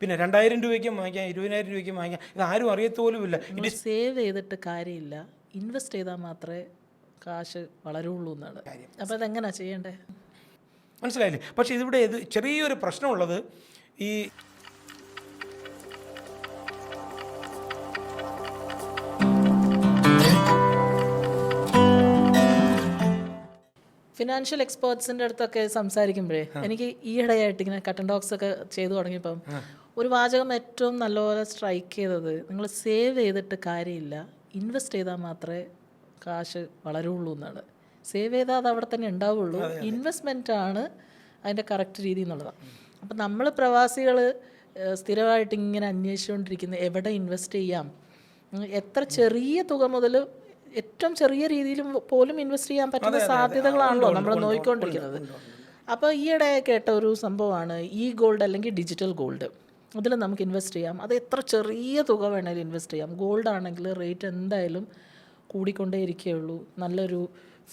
പിന്നെ 2000 രൂപയ്ക്കും വാങ്ങിക്കാം, 20,000 രൂപയ്ക്കും വാങ്ങിക്കാം. ഇത് ആരും അറിയത്തോലുമില്ല. സേവ് ചെയ്തിട്ട് കാര്യമില്ല, ഇൻവെസ്റ്റ് ചെയ്താൽ മാത്രമേ കാശ് വളരുള്ളൂ എന്നാണ് കാര്യം. അപ്പോൾ അതെങ്ങനെയാണ് ചെയ്യേണ്ടത്? മനസ്സിലായില്ലേ? പക്ഷേ ഇതിവിടെ ഇത് ചെറിയൊരു പ്രശ്നമുള്ളത്, ഈ ഫിനാൻഷ്യൽ എക്സ്പേർട്സിൻ്റെ അടുത്തൊക്കെ സംസാരിക്കുമ്പോഴേ എനിക്ക് ഈയിടെയായിട്ട് ഇങ്ങനെ കട്ടൻ ടോക്സ് ഒക്കെ ചെയ്തു തുടങ്ങിയപ്പം ഒരു വാചകം ഏറ്റവും നല്ലപോലെ സ്ട്രൈക്ക് ചെയ്തത്, നിങ്ങൾ സേവ് ചെയ്തിട്ട് കാര്യമില്ല, ഇൻവെസ്റ്റ് ചെയ്താൽ മാത്രമേ കാശ് വളരുള്ളൂ എന്നാണ്. സേവ് ചെയ്താൽ അത് അവിടെ തന്നെ ഉണ്ടാവുള്ളൂ, ഇൻവെസ്റ്റ്മെൻ്റ് ആണ് അതിൻ്റെ കറക്റ്റ് രീതി എന്നുള്ളതാണ്. അപ്പം നമ്മൾ പ്രവാസികൾ സ്ഥിരമായിട്ട് ഇങ്ങനെ അന്വേഷിച്ചുകൊണ്ടിരിക്കുന്നത് എവിടെ ഇൻവെസ്റ്റ് ചെയ്യാം, എത്ര ചെറിയ തുക മുതൽ ഏറ്റവും ചെറിയ രീതിയിൽ പോലും ഇൻവെസ്റ്റ് ചെയ്യാൻ പറ്റുന്ന സാധ്യതകളാണല്ലോ നമ്മൾ നോക്കിക്കൊണ്ടിരിക്കുന്നത്. അപ്പോൾ ഈയിടെ കേട്ട ഒരു സംഭവമാണ് ഗോൾഡ് അല്ലെങ്കിൽ ഡിജിറ്റൽ ഗോൾഡ്. അതിൽ നമുക്ക് ഇൻവെസ്റ്റ് ചെയ്യാം. അത് എത്ര ചെറിയ തുക വേണമെങ്കിലും ഇൻവെസ്റ്റ് ചെയ്യാം. ഗോൾഡ് ആണെങ്കിൽ റേറ്റ് എന്തായാലും കൂടിക്കൊണ്ടേ ഇരിക്കുകയുള്ളൂ, നല്ലൊരു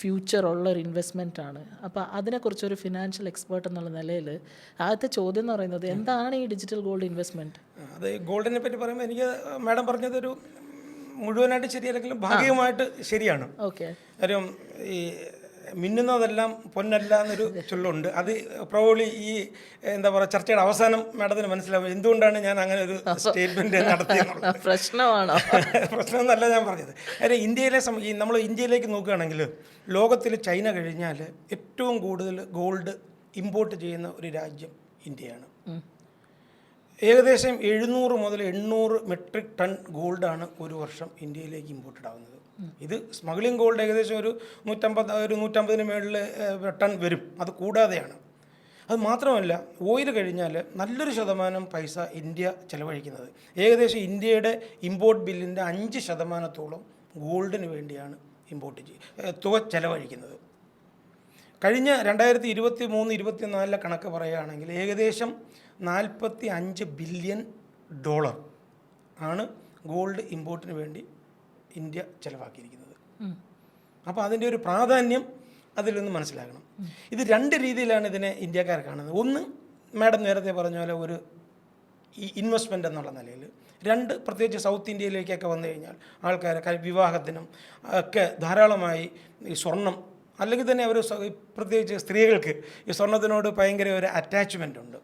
ഫ്യൂച്ചർ ഉള്ളൊരു ഇൻവെസ്റ്റ്മെൻ്റ് ആണ്. അപ്പോൾ അതിനെക്കുറിച്ചൊരു ഫിനാൻഷ്യൽ എക്സ്പേർട്ട് എന്നുള്ള നിലയിൽ ആദ്യത്തെ ചോദ്യം എന്ന് പറയുന്നത്, എന്താണ് ഈ ഡിജിറ്റൽ ഗോൾഡ് ഇൻവെസ്റ്റ്മെൻറ്റ്? അത് ഗോൾഡിനെ പറ്റി പറയുമ്പോൾ എനിക്ക് മാഡം പറഞ്ഞതൊരു മുഴുവനായിട്ട് ശരിയല്ലെങ്കിലും ഭാഗികമായിട്ട് ശരിയാണ്. ഓക്കെ. കാര്യം ഈ മിന്നുന്നതെല്ലാം പൊന്നല്ല എന്നൊരു ചൊല്ലുണ്ട്. അത് പ്രോബ്ലി ഈ എന്താ പറയുക ചർച്ചയുടെ അവസാനം മാഡത്തിന് മനസ്സിലാവും എന്തുകൊണ്ടാണ് ഞാൻ അങ്ങനെ ഒരു സ്റ്റേറ്റ്മെൻറ്റ് നടത്തിയെന്നുള്ളത്. പ്രശ്നമാണോ? പ്രശ്നം എന്നല്ല ഞാൻ പറഞ്ഞത്. കാര്യം ഇന്ത്യയിലെ നമ്മൾ ഇന്ത്യയിലേക്ക് നോക്കുകയാണെങ്കിൽ ലോകത്തിൽ ചൈന കഴിഞ്ഞാൽ ഏറ്റവും കൂടുതൽ ഗോൾഡ് ഇമ്പോർട്ട് ചെയ്യുന്ന ഒരു രാജ്യം ഇന്ത്യയാണ്. ഏകദേശം 700 മുതൽ 800 മെട്രിക് ടൺ ഗോൾഡാണ് ഒരു വർഷം ഇന്ത്യയിലേക്ക് ഇമ്പോർട്ടഡ് ആവുന്നത്. ഇത് സ്മഗ്ലിംഗ് ഗോൾഡ് ഏകദേശം ഒരു 150 മേളിൽ ടൺ വരും. അത് കൂടാതെയാണ്. അത് മാത്രമല്ല, ഓയിൽ കഴിഞ്ഞാൽ നല്ലൊരു ശതമാനം പൈസ ഇന്ത്യ ചിലവഴിക്കുന്നത്, ഏകദേശം ഇന്ത്യയുടെ ഇമ്പോർട്ട് ബില്ലിൻ്റെ 5% ഗോൾഡിന് വേണ്ടിയാണ് തുക ചിലവഴിക്കുന്നത്. കഴിഞ്ഞ 2023-24 കണക്ക് പറയുകയാണെങ്കിൽ ഏകദേശം $45 ബില്യൺ ആണ് ഗോൾഡ് ഇമ്പോർട്ടിന് വേണ്ടി ഇന്ത്യ ചിലവാക്കിയിരിക്കുന്നത്. അപ്പോൾ അതിൻ്റെ ഒരു പ്രാധാന്യം അതിൽ നിന്ന് മനസ്സിലാക്കണം. ഇത് 2 രീതിയിലാണ് ഇതിനെ ഇന്ത്യക്കാർ കാണുന്നത്. ഒന്ന്, മാഡം നേരത്തെ പറഞ്ഞ പോലെ ഒരു ഇൻവെസ്റ്റ്മെൻ്റ് എന്നുള്ള നിലയിൽ. 2, പ്രത്യേകിച്ച് സൗത്ത് ഇന്ത്യയിലേക്കൊക്കെ വന്നു കഴിഞ്ഞാൽ ആൾക്കാർ വിവാഹത്തിനും ഒക്കെ ധാരാളമായി ഈ സ്വർണം, അല്ലെങ്കിൽ തന്നെ അവർ പ്രത്യേകിച്ച് സ്ത്രീകൾക്ക് ഈ സ്വർണത്തിനോട് ഭയങ്കര ഒരു അറ്റാച്ച്മെൻ്റ് ഉണ്ട്.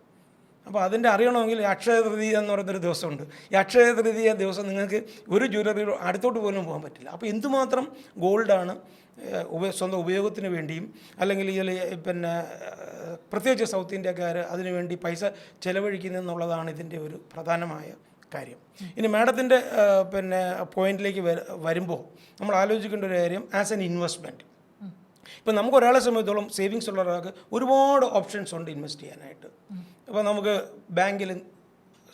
അപ്പോൾ അതിൻ്റെ അറിയണമെങ്കിൽ അക്ഷയ തൃതീയ എന്ന് പറയുന്നൊരു ദിവസമുണ്ട്. ഈ അക്ഷയ തൃതീയ ദിവസം നിങ്ങൾക്ക് ഒരു ജ്വല്ലറി അടുത്തോട്ട് പോലും പോകാൻ പറ്റില്ല. അപ്പോൾ എന്തുമാത്രം ഗോൾഡാണ് സ്വന്തം ഉപയോഗത്തിന് വേണ്ടിയും അല്ലെങ്കിൽ പിന്നെ പ്രത്യേകിച്ച് സൗത്ത് ഇന്ത്യക്കാർ അതിനു വേണ്ടി പൈസ ചിലവഴിക്കുന്നതെന്നുള്ളതാണ് ഇതിൻ്റെ ഒരു പ്രധാനമായ കാര്യം. ഇനി മാഡത്തിൻ്റെ പിന്നെ പോയിന്റിലേക്ക് വരുമ്പോൾ നമ്മൾ ആലോചിക്കേണ്ട ഒരു കാര്യം, ആസ് എൻ ഇൻവെസ്റ്റ്മെൻറ്റ്, ഇപ്പം നമുക്ക് ഒരാളെ സംബന്ധിച്ചോളം സേവിങ്സ് ഉള്ള ഒരാൾക്ക് ഒരുപാട് ഓപ്ഷൻസ് ഉണ്ട് ഇൻവെസ്റ്റ് ചെയ്യാനായിട്ട്. അപ്പോൾ നമുക്ക് ബാങ്കിൽ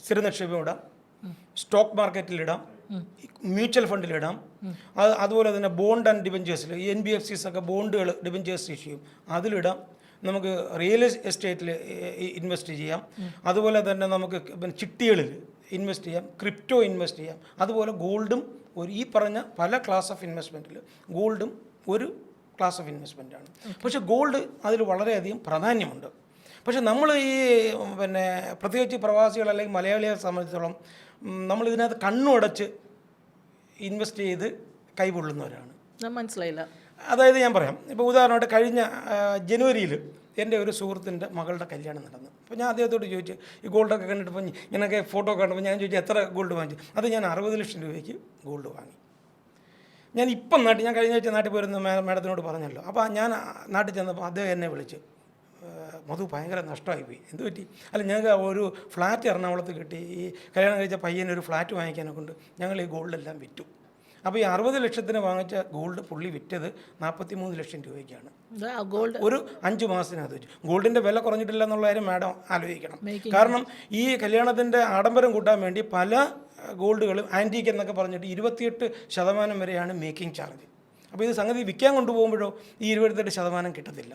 സ്ഥിര നിക്ഷേപം ഇടാം, സ്റ്റോക്ക് മാർക്കറ്റിലിടാം, മ്യൂച്വൽ ഫണ്ടിലിടാം, അതുപോലെ തന്നെ ബോണ്ട് ആൻഡ് ഡിബഞ്ചേഴ്സിൽ NBFCs ഒക്കെ ബോണ്ടുകൾ ഡിബഞ്ചേഴ്സ് ഇഷ്യൂ ചെയ്യും, അതിലിടാം. നമുക്ക് റിയൽ എസ്റ്റേറ്റിൽ ഇൻവെസ്റ്റ് ചെയ്യാം, അതുപോലെ തന്നെ നമുക്ക് ചിട്ടികളിൽ ഇൻവെസ്റ്റ് ചെയ്യാം, ക്രിപ്റ്റോ ഇൻവെസ്റ്റ് ചെയ്യാം. അതുപോലെ ഗോൾഡും ഈ പറഞ്ഞ പല ക്ലാസ് ഓഫ് ഇൻവെസ്റ്റ്മെൻറ്റിൽ ഗോൾഡും ഒരു ക്ലാസ് ഓഫ് ഇൻവെസ്റ്റ്മെൻറ്റാണ്. പക്ഷേ ഗോൾഡ് അതിൽ വളരെയധികം പ്രാധാന്യമുണ്ട്. പക്ഷേ നമ്മൾ പിന്നെ പ്രത്യേകിച്ച് പ്രവാസികൾ അല്ലെങ്കിൽ മലയാളികളെ സംബന്ധിച്ചിടത്തോളം നമ്മൾ ഇതിനകത്ത് കണ്ണുടച്ച് ഇൻവെസ്റ്റ് ചെയ്ത് കൈകൊള്ളുന്നവരാണ്. മനസ്സിലായില്ല. അതായത് ഞാൻ പറയാം, ഇപ്പോൾ ഉദാഹരണമായിട്ട് കഴിഞ്ഞ ജനുവരിയിൽ എൻ്റെ ഒരു സുഹൃത്തിൻ്റെ മകളുടെ കല്യാണം നടന്നു. അപ്പോൾ ഞാൻ അദ്ദേഹത്തോട് ചോദിച്ചു, ഈ ഗോൾഡൊക്കെ കണ്ടിട്ടപ്പോൾ ഇങ്ങനെയൊക്കെ ഫോട്ടോ കണ്ടപ്പോൾ ഞാൻ ചോദിച്ചു എത്ര ഗോൾഡ് വാങ്ങിച്ചു? അത് ഞാൻ 60 ലക്ഷം രൂപയ്ക്ക് ഗോൾഡ് വാങ്ങി. ഞാൻ കഴിഞ്ഞ ആഴ്ച നാട്ടിൽ പോയിരുന്ന മാഡത്തിനോട് പറഞ്ഞല്ലോ. അപ്പോൾ ഞാൻ നാട്ടിൽ ചെന്നപ്പോൾ അദ്ദേഹം എന്നെ വിളിച്ച്, മധു ഭയങ്കര നഷ്ടമായിപ്പോയി. എന്ത് പറ്റി? അല്ല, ഞങ്ങൾക്ക് ഒരു ഫ്ലാറ്റ് എറണാകുളത്ത് കിട്ടി, ഈ കല്യാണം കഴിച്ച പയ്യന് ഒരു ഫ്ലാറ്റ് വാങ്ങിക്കാനെ കൊണ്ട് ഞങ്ങൾ ഈ ഗോൾഡെല്ലാം വിറ്റു. അപ്പോൾ ഈ 60 ലക്ഷത്തിന് വാങ്ങിച്ച ഗോൾഡ് പുള്ളി വിറ്റത് 43 ലക്ഷം രൂപയ്ക്കാണ്. ഗോൾഡ് ഒരു 5 മാസത്തിനകത്ത് വെച്ചു. ഗോൾഡിൻ്റെ വില കുറഞ്ഞിട്ടില്ല എന്നുള്ള കാര്യം മാഡം ആലോചിക്കണം. കാരണം ഈ കല്യാണത്തിൻ്റെ ആഡംബരം കൂട്ടാൻ വേണ്ടി പല ഗോൾഡുകളും ആൻറ്റീക്ക് എന്നൊക്കെ പറഞ്ഞിട്ട് 28% വരെയാണ് മേക്കിംഗ് ചാർജ്. അപ്പോൾ ഇത് സംഗതി വിൽക്കാൻ കൊണ്ടുപോകുമ്പോഴോ ഈ 28% കിട്ടത്തില്ല.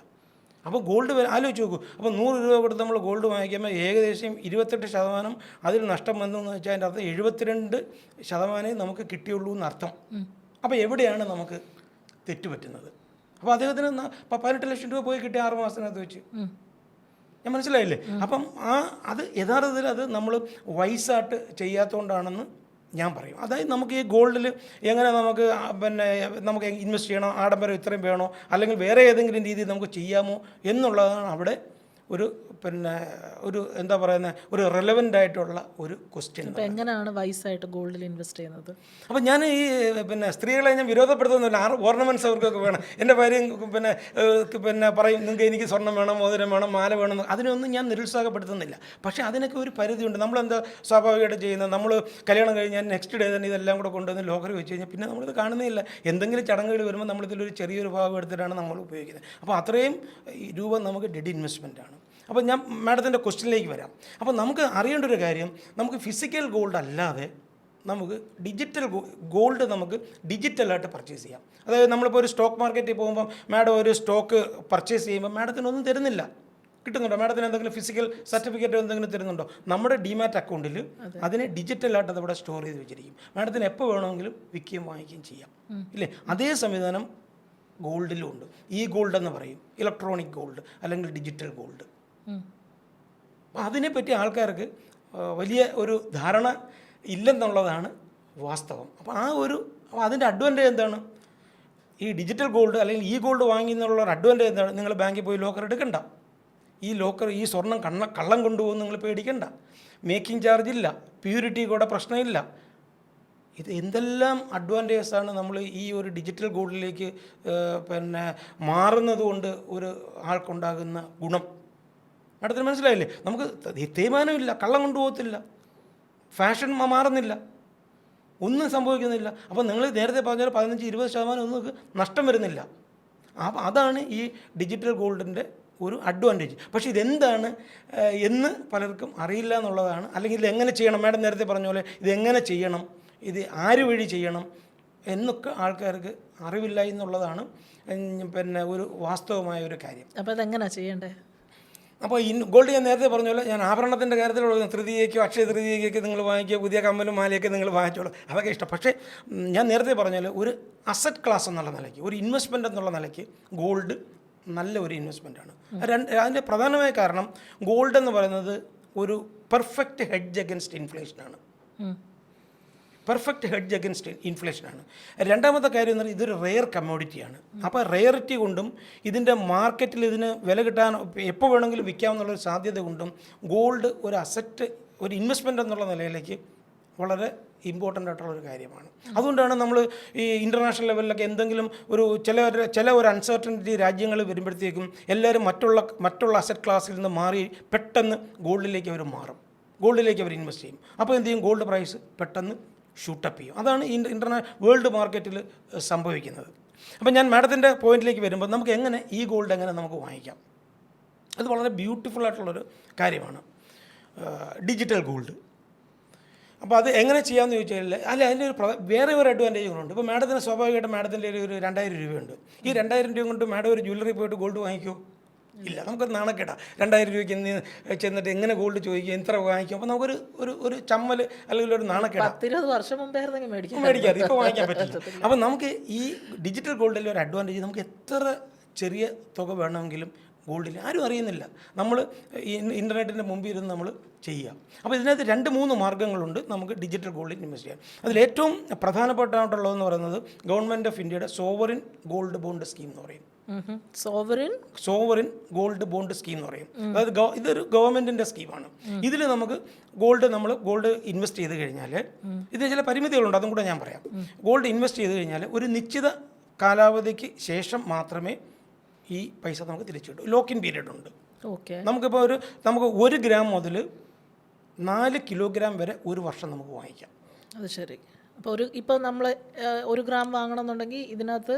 അപ്പോൾ ഗോൾഡ് ആലോചിച്ച് നോക്കൂ. അപ്പോൾ 100 രൂപ കൊടുത്ത് നമ്മൾ ഗോൾഡ് വാങ്ങിക്കുമ്പോൾ ഏകദേശം 28% അതിൽ നഷ്ടം വന്നതെന്ന് വെച്ചാൽ അതിൻ്റെ അർത്ഥം 72% നമുക്ക് കിട്ടിയുള്ളൂ എന്നർത്ഥം. അപ്പോൾ എവിടെയാണ് നമുക്ക് തെറ്റുപറ്റുന്നത്? അപ്പോൾ അദ്ദേഹത്തിന് 18 ലക്ഷം രൂപ പോയി കിട്ടിയ 6 മാസത്തിനകത്ത് വെച്ച്. ഞാൻ മനസ്സിലായില്ലേ? അപ്പം അത് യഥാർത്ഥത്തിൽ അത് നമ്മൾ വൈസായിട്ട് ചെയ്യാത്തതുകൊണ്ടാണെന്ന് ഞാൻ പറയും. അതായത് നമുക്ക് ഈ ഗോൾഡിൽ എങ്ങനെ നമുക്ക് നമുക്ക് ഇൻവെസ്റ്റ് ചെയ്യണോ, ആഡംബരം ഇത്രയും വേണോ, അല്ലെങ്കിൽ വേറെ ഏതെങ്കിലും രീതിയിൽ നമുക്ക് ചെയ്യാമോ എന്നുള്ളതാണ് അവിടെ ഒരു എന്താ പറയുന്നത്, ഒരു റെലവൻ്റ് ആയിട്ടുള്ള ഒരു ക്വസ്റ്റ്യൻ. അപ്പോൾ എങ്ങനെയാണ് വൈസായിട്ട് ഗോൾഡിൽ ഇൻവെസ്റ്റ് ചെയ്യുന്നത്? അപ്പോൾ ഞാൻ ഈ സ്ത്രീകളെ ഞാൻ വിരോധപ്പെടുത്തുന്നില്ല. ഓർണമെൻറ്റ്സ് അവർക്കൊക്കെ വേണം. എൻ്റെ ഭാര്യയും പറയും നിങ്ങൾക്ക് എനിക്ക് സ്വർണ്ണം വേണം, മോതിരം വേണം, മാല വേണം. അതിനൊന്നും ഞാൻ നിരുത്സാഹപ്പെടുത്തുന്നില്ല. പക്ഷേ അതിനൊക്കെ ഒരു പരിധിയുണ്ട്. നമ്മളെന്താ സ്വാഭാവികമായിട്ട് ചെയ്യുന്നത്, നമ്മൾ കല്യാണം കഴിഞ്ഞാൽ നെക്സ്റ്റ് ഡേ തന്നെ ഇതെല്ലാം കൂടെ കൊണ്ടുവന്ന് ലോക്കറി വെച്ച് കഴിഞ്ഞാൽ പിന്നെ നമ്മളിത് കാണുന്നില്ല. എന്തെങ്കിലും ചടങ്ങുകൾ വരുമ്പോൾ നമ്മളിതിലൊരു ചെറിയൊരു ഭാഗം എടുത്തിട്ടാണ് നമ്മൾ ഉപയോഗിക്കുന്നത്. അപ്പോൾ അത്രയും രൂപ നമുക്ക് ഡെഡ് ഇൻവെസ്റ്റ്മെൻറ്റാണ്. അപ്പോൾ ഞാൻ മാഡത്തിൻ്റെ ക്വസ്റ്റ്യനിലേക്ക് വരാം. അപ്പോൾ നമുക്ക് അറിയേണ്ട ഒരു കാര്യം, നമുക്ക് ഫിസിക്കൽ ഗോൾഡ് അല്ലാതെ നമുക്ക് ഡിജിറ്റൽ ഗോൾഡ് നമുക്ക് ഡിജിറ്റലായിട്ട് പർച്ചേസ് ചെയ്യാം. അതായത് നമ്മളിപ്പോൾ ഒരു സ്റ്റോക്ക് മാർക്കറ്റിൽ പോകുമ്പോൾ മാഡം ഒരു സ്റ്റോക്ക് പർച്ചേസ് ചെയ്യുമ്പോൾ മാഡത്തിനൊന്നും തരുന്നില്ല. കിട്ടുന്നുണ്ടോ? മാഡത്തിന് എന്തെങ്കിലും ഫിസിക്കൽ സർട്ടിഫിക്കറ്റ് എന്തെങ്കിലും തരുന്നുണ്ടോ? നമ്മുടെ ഡിമാറ്റ് അക്കൗണ്ടിൽ അതിനെ ഡിജിറ്റലായിട്ട് അതവിടെ സ്റ്റോർ ചെയ്ത് വെച്ചിരിക്കും. മാഡത്തിന് എപ്പോൾ വേണമെങ്കിലും വിൽക്കുകയും വാങ്ങിക്കുകയും ചെയ്യാം, ഇല്ലേ? അതേ സംവിധാനം ഗോൾഡിലും ഉണ്ട്. ഈ ഗോൾഡ് എന്ന് പറയും ഇലക്ട്രോണിക് ഗോൾഡ് അല്ലെങ്കിൽ ഡിജിറ്റൽ ഗോൾഡ്. അപ്പോൾ അതിനെപ്പറ്റി ആൾക്കാർക്ക് വലിയ ഒരു ധാരണ ഇല്ലെന്നുള്ളതാണ് വാസ്തവം. അപ്പോൾ അതിൻ്റെ അഡ്വാൻറ്റേജ് എന്താണ്? ഈ ഡിജിറ്റൽ ഗോൾഡ് അല്ലെങ്കിൽ ഈ ഗോൾഡ് വാങ്ങിയെന്നുള്ള ഒരു അഡ്വാൻറ്റേജ് എന്താണ്? നിങ്ങൾ ബാങ്കിൽ പോയി ലോക്കർ എടുക്കണ്ട. ഈ സ്വർണം കള്ളം കൊണ്ടുപോകുന്ന നിങ്ങൾ പേടിക്കണ്ട. മേക്കിംഗ് ചാർജ് ഇല്ല, പ്യൂരിറ്റി കൂടെ പ്രശ്നമില്ല. ഇത് എന്തെല്ലാം അഡ്വാൻറ്റേജസാണ് നമ്മൾ ഈ ഒരു ഡിജിറ്റൽ ഗോൾഡിലേക്ക് മാറുന്നത് കൊണ്ട് ഒരു ആൾക്കുണ്ടാകുന്ന ഗുണം. അടുത്തിന് മനസ്സിലായില്ലേ? നമുക്ക് തേയ്മാനമില്ല, കള്ളം കൊണ്ടുപോകത്തില്ല, ഫാഷൻ മാറുന്നില്ല, ഒന്നും സംഭവിക്കുന്നില്ല. അപ്പോൾ നിങ്ങൾ നേരത്തെ പറഞ്ഞാൽ 15-20% ഒന്നും നഷ്ടം വരുന്നില്ല. അപ്പോൾ അതാണ് ഈ ഡിജിറ്റൽ ഗോൾഡിൻ്റെ ഒരു അഡ്വാൻറ്റേജ്. പക്ഷേ ഇതെന്താണ് എന്ന് പലർക്കും അറിയില്ല എന്നുള്ളതാണ്. അല്ലെങ്കിൽ ഇത് എങ്ങനെ ചെയ്യണം, മാഡം നേരത്തെ പറഞ്ഞ പോലെ ഇതെങ്ങനെ ചെയ്യണം, ഇത് ആര് വഴി ചെയ്യണം എന്നൊക്കെ ആൾക്കാർക്ക് അറിവില്ല എന്നുള്ളതാണ് ഒരു വാസ്തവമായ ഒരു കാര്യം. അപ്പോൾ അതെങ്ങനെയാണ് ചെയ്യേണ്ടത്? അപ്പോൾ ഗോൾഡ് ഞാൻ നേരത്തെ പറഞ്ഞ പോലെ, ഞാൻ ആഭരണത്തിൻ്റെ കാര്യത്തിലുള്ള തൃതീയയ്ക്കോ അക്ഷയ തൃതീയയ്ക്കൊക്കെ നിങ്ങൾ വാങ്ങിക്കുക, പുതിയ കമ്മലും മാലയൊക്കെ നിങ്ങൾ വാങ്ങിച്ചോളൂ, അതൊക്കെ ഇഷ്ടം. പക്ഷേ ഞാൻ നേരത്തെ പറഞ്ഞാൽ ഒരു അസറ്റ് ക്ലാസ് എന്നുള്ള നിലയ്ക്ക്, ഒരു ഇൻവെസ്റ്റ്മെൻ്റ് എന്നുള്ള നിലയ്ക്ക് ഗോൾഡ് നല്ല ഒരു ഇൻവെസ്റ്റ്മെൻറ്റാണ്. അതിൻ്റെ പ്രധാനമായ കാരണം ഗോൾഡ് എന്ന് പറയുന്നത് ഒരു പെർഫെക്റ്റ് ഹെഡ്ജ് അഗൻസ്റ്റ് ഇൻഫ്ലേഷനാണ്. പെർഫെക്റ്റ് ഹെഡ്ജ് അഗൻസ്റ്റ് ഇൻഫ്ലേഷനാണ്. രണ്ടാമത്തെ കാര്യം എന്ന് പറഞ്ഞാൽ ഇതൊരു റെയർ കമ്മോഡിറ്റിയാണ്. അപ്പോൾ റെയറിറ്റി കൊണ്ടും ഇതിൻ്റെ മാർക്കറ്റിൽ ഇതിന് വില കിട്ടാൻ എപ്പോൾ വേണമെങ്കിലും വിൽക്കാമെന്നുള്ളൊരു സാധ്യത കൊണ്ടും ഗോൾഡ് ഒരു അസറ്റ്, ഒരു ഇൻവെസ്റ്റ്മെൻ്റ് എന്നുള്ള നിലയിലേക്ക് വളരെ ഇമ്പോർട്ടൻ്റ് ആയിട്ടുള്ളൊരു കാര്യമാണ്. അതുകൊണ്ടാണ് നമ്മൾ ഈ ഇൻ്റർനാഷണൽ ലെവലിലൊക്കെ എന്തെങ്കിലും ചില ഒരു അൺസർട്ടനിറ്റി രാജ്യങ്ങൾ വരുമ്പോഴത്തേക്കും എല്ലാവരും മറ്റുള്ള അസറ്റ് ക്ലാസ്സിൽ നിന്ന് മാറി പെട്ടെന്ന് ഗോൾഡിലേക്ക് അവർ മാറും, ഗോൾഡിലേക്ക് അവർ ഇൻവെസ്റ്റ് ചെയ്യും. അപ്പോൾ എന്ത് ചെയ്യും? ഗോൾഡ് പ്രൈസ് പെട്ടെന്ന് ഷൂട്ടപ്പ് ചെയ്യും. അതാണ് വേൾഡ് മാർക്കറ്റിൽ സംഭവിക്കുന്നത്. അപ്പോൾ ഞാൻ മാഡത്തിൻ്റെ പോയിന്റിലേക്ക് വരുമ്പോൾ നമുക്ക് ഈ ഗോൾഡ് എങ്ങനെ നമുക്ക് വാങ്ങിക്കാം, അത് വളരെ ബ്യൂട്ടിഫുൾ ആയിട്ടുള്ളൊരു കാര്യമാണ് ഡിജിറ്റൽ ഗോൾഡ്. അപ്പോൾ അത് എങ്ങനെ ചെയ്യാമെന്ന് ചോദിച്ചാൽ അതിൻ്റെ വേറെ ഒരു അഡ്വാൻറ്റേജുകളുണ്ട്. ഇപ്പോൾ മാഡത്തിന് സ്വാഭാവികമായിട്ടും മാഡത്തിൻ്റെ ഒരു 2000 രൂപയുണ്ട്. ഈ 2000 രൂപ കൊണ്ട് മാഡം ഒരു ജ്വല്ലറി പോയിട്ട് ഗോൾഡ് വാങ്ങിക്കുമോ? ഇല്ല, നമുക്കൊരു നാണക്കേടാ. 2000 രൂപയ്ക്ക് ചെന്നിട്ട് എങ്ങനെ ഗോൾഡ് ചോദിക്കുക, എത്ര വാങ്ങിക്കും? അപ്പോൾ നമുക്കൊരു ഒരു ചമ്മൽ അല്ലെങ്കിൽ ഒരു നാണക്കേടാ. 10-20 വർഷം മുമ്പേ മേടിക്കാറ്, ഇപ്പോൾ വാങ്ങിക്കാൻ പറ്റില്ല. അപ്പോൾ നമുക്ക് ഈ ഡിജിറ്റൽ ഗോൾഡിലെ ഒരു അഡ്വാൻറ്റേജ്, നമുക്ക് എത്ര ചെറിയ തുക വേണമെങ്കിലും ഗോൾഡിൽ ആരും അറിയുന്നില്ല. നമ്മൾ ഇൻ്റർനെറ്റിൻ്റെ മുമ്പിൽ ഇരുന്ന് നമ്മൾ ചെയ്യുക. അപ്പോൾ ഇതിനകത്ത് 2-3 മാർഗ്ഗങ്ങളുണ്ട് നമുക്ക് ഡിജിറ്റൽ ഗോൾഡിൽ ഇൻവെസ്റ്റ് ചെയ്യാൻ. അതിലേറ്റവും പ്രധാനപ്പെട്ടായിട്ടുള്ളതെന്ന് പറയുന്നത് ഗവൺമെൻറ് ഓഫ് ഇന്ത്യയുടെ സോവറിൻ ഗോൾഡ് ബോണ്ട് സ്കീം എന്ന് പറയും. സോവറിൻ ഗോൾഡ് ബോണ്ട് സ്കീം എന്ന് പറയും. അതായത് ഇതൊരു ഗവൺമെൻറ്റിൻ്റെ സ്കീമാണ്. ഇതിൽ നമുക്ക് ഗോൾഡ് ഇൻവെസ്റ്റ് ചെയ്ത് കഴിഞ്ഞാൽ ഇതിന് ചില പരിമിതികളുണ്ട്, അതും കൂടെ ഞാൻ പറയാം. ഗോൾഡ് ഇൻവെസ്റ്റ് ചെയ്ത് കഴിഞ്ഞാൽ ഒരു നിശ്ചിത കാലാവധിക്ക് ശേഷം മാത്രമേ ഈ പൈസ നമുക്ക് തിരിച്ചു കിട്ടും. ലോക്കിൻ പീരീഡ് ഉണ്ട്. നമുക്കിപ്പോൾ നമുക്ക് 1 ഗ്രാം മുതൽ 4 കിലോഗ്രാം വരെ ഒരു വർഷം നമുക്ക് വാങ്ങിക്കാം. അത് ശരി. അപ്പോൾ ഇപ്പോൾ നമ്മൾ 1 ഗ്രാം വാങ്ങണമെന്നുണ്ടെങ്കിൽ ഇതിനകത്ത്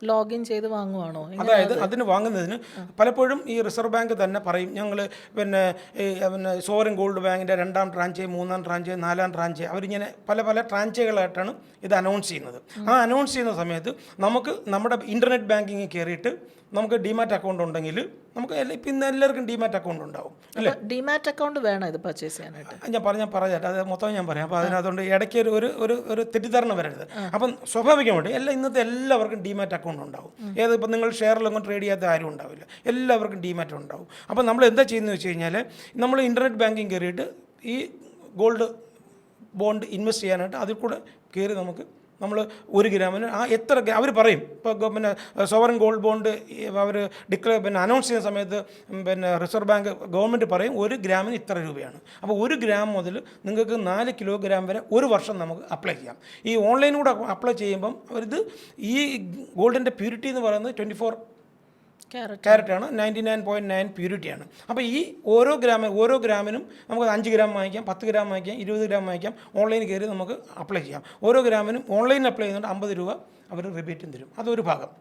ലോഗിൻ ചെയ്ത് വാങ്ങുവാണോ? അതായത് അതിന് വാങ്ങുന്നതിന് പലപ്പോഴും ഈ റിസർവ് ബാങ്ക് തന്നെ പറയും, ഞങ്ങൾ സോവറിൻ ഗോൾഡ് ബാങ്കിൻ്റെ 2ാം ട്രാഞ്ച്, 3ാം ട്രാഞ്ച്, 4ാം ട്രാഞ്ച്, അവരിങ്ങനെ പല ട്രാഞ്ചുകളായിട്ടാണ് ഇത് അനൗൺസ് ചെയ്യുന്നത്. ആ അനൗൺസ് ചെയ്യുന്ന സമയത്ത് നമുക്ക് നമ്മുടെ ഇൻ്റർനെറ്റ് ബാങ്കിങ് കയറിയിട്ട് നമുക്ക് ഡിമാറ്റ് അക്കൗണ്ട് ഉണ്ടെങ്കിൽ നമുക്ക് ഇപ്പം ഇന്ന് എല്ലാവർക്കും ഡിമാറ്റ് അക്കൗണ്ട് ഉണ്ടാവും, അല്ലേ? ഡിമാറ്റ് അക്കൗണ്ട് വേണം ഇത് പർച്ചേസ് ചെയ്യാനായിട്ട്. ഞാൻ പറഞ്ഞാൽ അത് മൊത്തം ഞാൻ പറയാം. അപ്പോൾ അതിനകത്തുകൊണ്ട് ഇടയ്ക്ക് ഒരു തെറ്റിദ്ധാരണ വരരുത്. അപ്പം സ്വാഭാവികമായിട്ട് ഇന്നത്തെ എല്ലാവർക്കും ഡിമാറ്റ് അക്കൗണ്ട് അക്കൗണ്ട് ഉണ്ടാവും. ഇപ്പം നിങ്ങൾ ഷെയറിലൊന്നും ട്രേഡ് ചെയ്യാത്ത ആരും ഉണ്ടാവില്ല, എല്ലാവർക്കും ഡിമാറ്റ് ഉണ്ടാവും. അപ്പോൾ നമ്മൾ എന്താ ചെയ്യുന്നത് വെച്ച് കഴിഞ്ഞാൽ നമ്മൾ ഇൻ്റർനെറ്റ് ബാങ്കിങ് കയറിയിട്ട് ഈ ഗോൾഡ് ബോണ്ട് ഇൻവെസ്റ്റ് ചെയ്യാനായിട്ട് അതിൽ കൂടെ കയറി നമ്മൾ 1 ഗ്രാമിന് എത്ര അവർ പറയും. ഇപ്പോൾ പിന്നെ സോവറിൻ ഗോൾഡ് ബോണ്ട് അവർ അനൗൺസ് ചെയ്യുന്ന സമയത്ത് റിസർവ് ബാങ്ക് ഗവൺമെൻറ് പറയും 1 ഗ്രാമിന് ഇത്ര രൂപയാണ്. അപ്പോൾ 1 ഗ്രാം മുതൽ നിങ്ങൾക്ക് 4 കിലോഗ്രാം വരെ ഒരു വർഷം നമുക്ക് അപ്ലൈ ചെയ്യാം. ഈ ഓൺലൈനിലൂടെ അപ്ലൈ ചെയ്യുമ്പം അവരിത് ഈ ഗോൾഡിൻ്റെ പ്യൂരിറ്റി എന്ന് പറയുന്നത് 24 ക്യാരറ്റാണ്, 99.9 പ്യൂരിറ്റിയാണ്. അപ്പോൾ ഈ ഓരോ ഗ്രാമിനും നമുക്ക് 5 ഗ്രാം വാങ്ങിക്കാം, 10 ഗ്രാം വാങ്ങിക്കാം, 20 ഗ്രാം വാങ്ങിക്കാം. ഓൺലൈനിൽ കയറി നമുക്ക് അപ്ലൈ ചെയ്യാം. ഓരോ ഗ്രാമിനും ഓൺലൈനിൽ അപ്ലൈ ചെയ്യുന്നുണ്ട് 50 രൂപ അവർ റിബേറ്റും തരും. അതൊരു ഭാഗം.